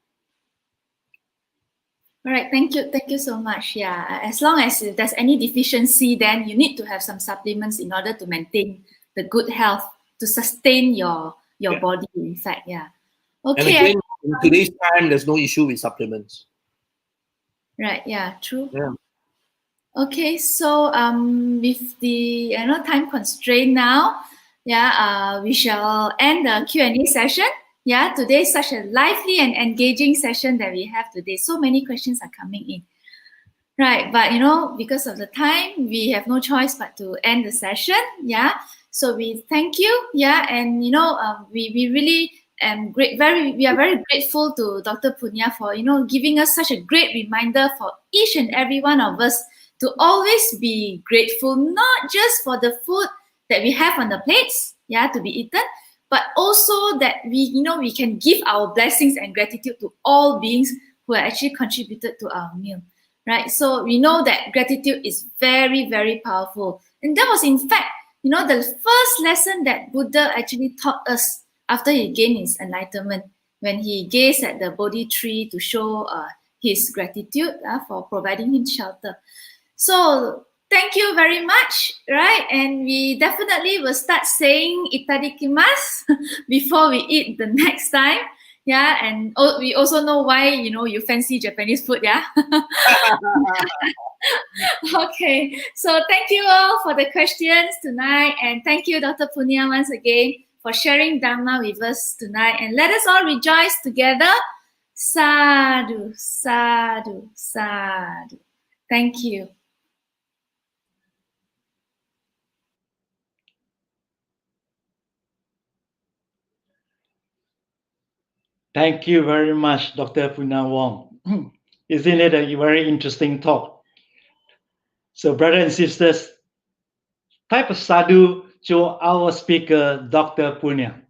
Speaker 2: All right, thank you so much. Yeah, as long as there's any deficiency, then you need to have some supplements in order to maintain the good health, to sustain your body, in fact. Yeah. Okay.
Speaker 3: And again, in today's time, there's no issue with supplements.
Speaker 2: Right, yeah, true.
Speaker 3: Yeah.
Speaker 2: Okay, so with the time constraint now, we shall end the Q&A session. Yeah, today is such a lively and engaging session that we have today. So many questions are coming in. Right, but because of the time, we have no choice but to end the session. Yeah, so we thank you. Yeah, and we really we are very grateful to Dr. Punna for giving us such a great reminder for each and every one of us to always be grateful, not just for the food that we have on the plates, to be eaten, but also that we can give our blessings and gratitude to all beings who have actually contributed to our meal, right? So we know that gratitude is very, very powerful. And that was, in fact, the first lesson that Buddha actually taught us after he gained his enlightenment, when he gazed at the Bodhi tree to show his gratitude for providing him shelter. So thank you very much, right? And we definitely will start saying itadakimasu before we eat the next time. Yeah, and we also know why, you know, you fancy Japanese food, yeah? Okay, so thank you all for the questions tonight, and thank you, Dr. Punya, once again for sharing Dhamma with us tonight. And let us all rejoice together. Sadhu, sadhu, sadhu. Thank you.
Speaker 1: Thank you very much, Dr. Punna Wong. Isn't it a very interesting talk? So, brothers and sisters, type a sadhu to our speaker, Dr. Punya.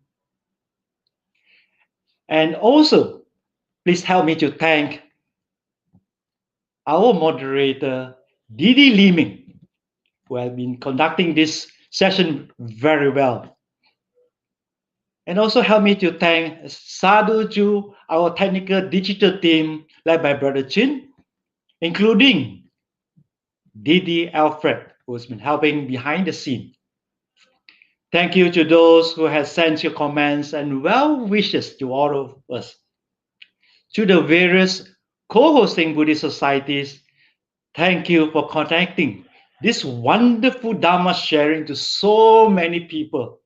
Speaker 1: And also, please help me to thank our moderator, Didi Liming, who has been conducting this session very well. And also help me to thank sadhu to our technical digital team led by Brother Chin, including Didi Alfred, who has been helping behind the scene. Thank you to those who have sent your comments and well wishes to all of us. To the various co-hosting Buddhist societies, thank you for connecting this wonderful Dhamma sharing to so many people.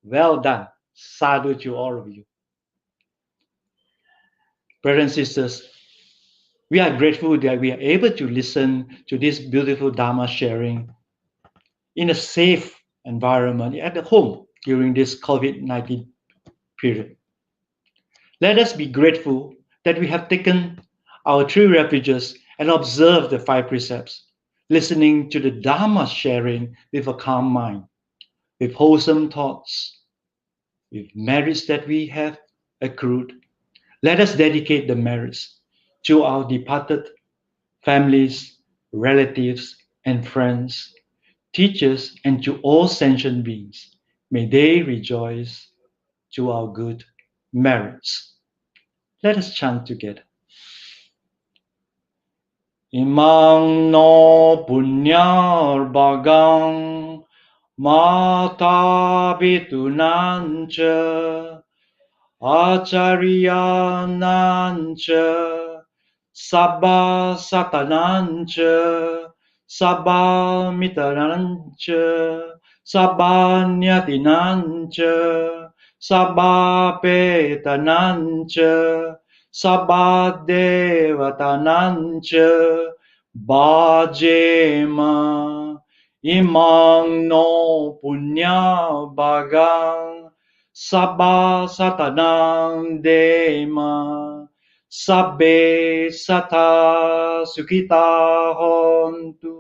Speaker 1: Well done. Sadhu to all of you. Brothers and sisters, we are grateful that we are able to listen to this beautiful Dhamma sharing in a safe environment at the home during this COVID-19 period. Let us be grateful that we have taken our 3 refuges and observed the 5 precepts, listening to the Dhamma sharing with a calm mind, with wholesome thoughts, with merits that we have accrued. Let us dedicate the merits to our departed families, relatives, and friends, teachers, and to all sentient beings. May they rejoice to our good merits. Let us chant together. Imang no punyar bagang mata bitunancha acharya nancha sabba satanancha sabba mitarancha sabba nyatinancha sabba petanancha sabba devatanancha bhajema imang no punya bagang sabba satanang dema sabbe sata sukita hontu.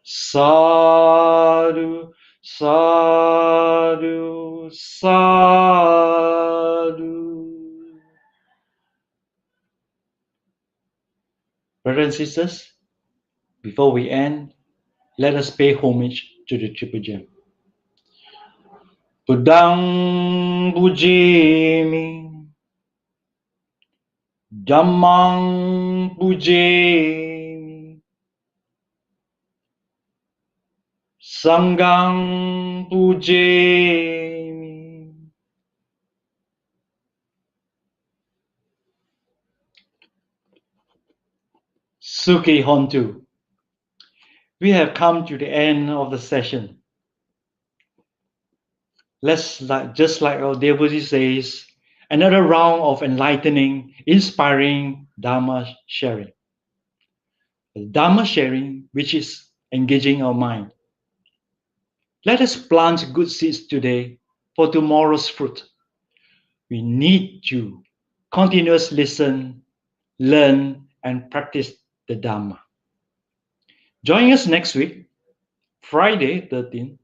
Speaker 1: Sadhu, sadhu, sadhu. Brothers and sisters, before we end, let us pay homage to the Triple Gem. Buddhang pujemi, Dhammang pujemi, Sanghang pujemi. Sukhi Hontu. We have come to the end of the session. Let's, just like our devotee says, another round of enlightening, inspiring Dhamma sharing. Dhamma sharing, which is engaging our mind. Let us plant good seeds today for tomorrow's fruit. We need to continuously listen, learn, and practice the Dhamma. Join us next week, Friday, 13th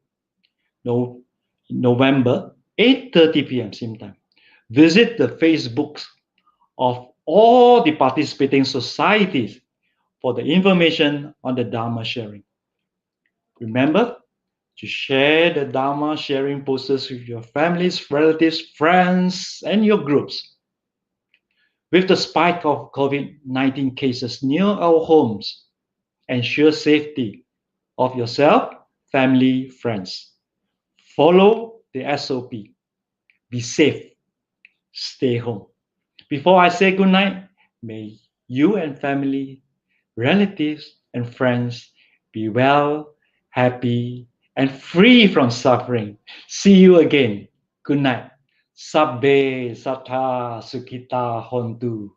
Speaker 1: November, 8:30 p.m. same time. Visit the Facebooks of all the participating societies for the information on the Dhamma sharing. Remember to share the Dhamma sharing posters with your families, relatives, friends, and your groups. With the spike of COVID-19 cases near our homes, ensure safety of yourself, family, friends. Follow the SOP. Be safe. Stay home. Before I say good night, may you and family, relatives, and friends be well, happy, and free from suffering. See you again. Good night. Sabbe Sattha Sukhita Hontu.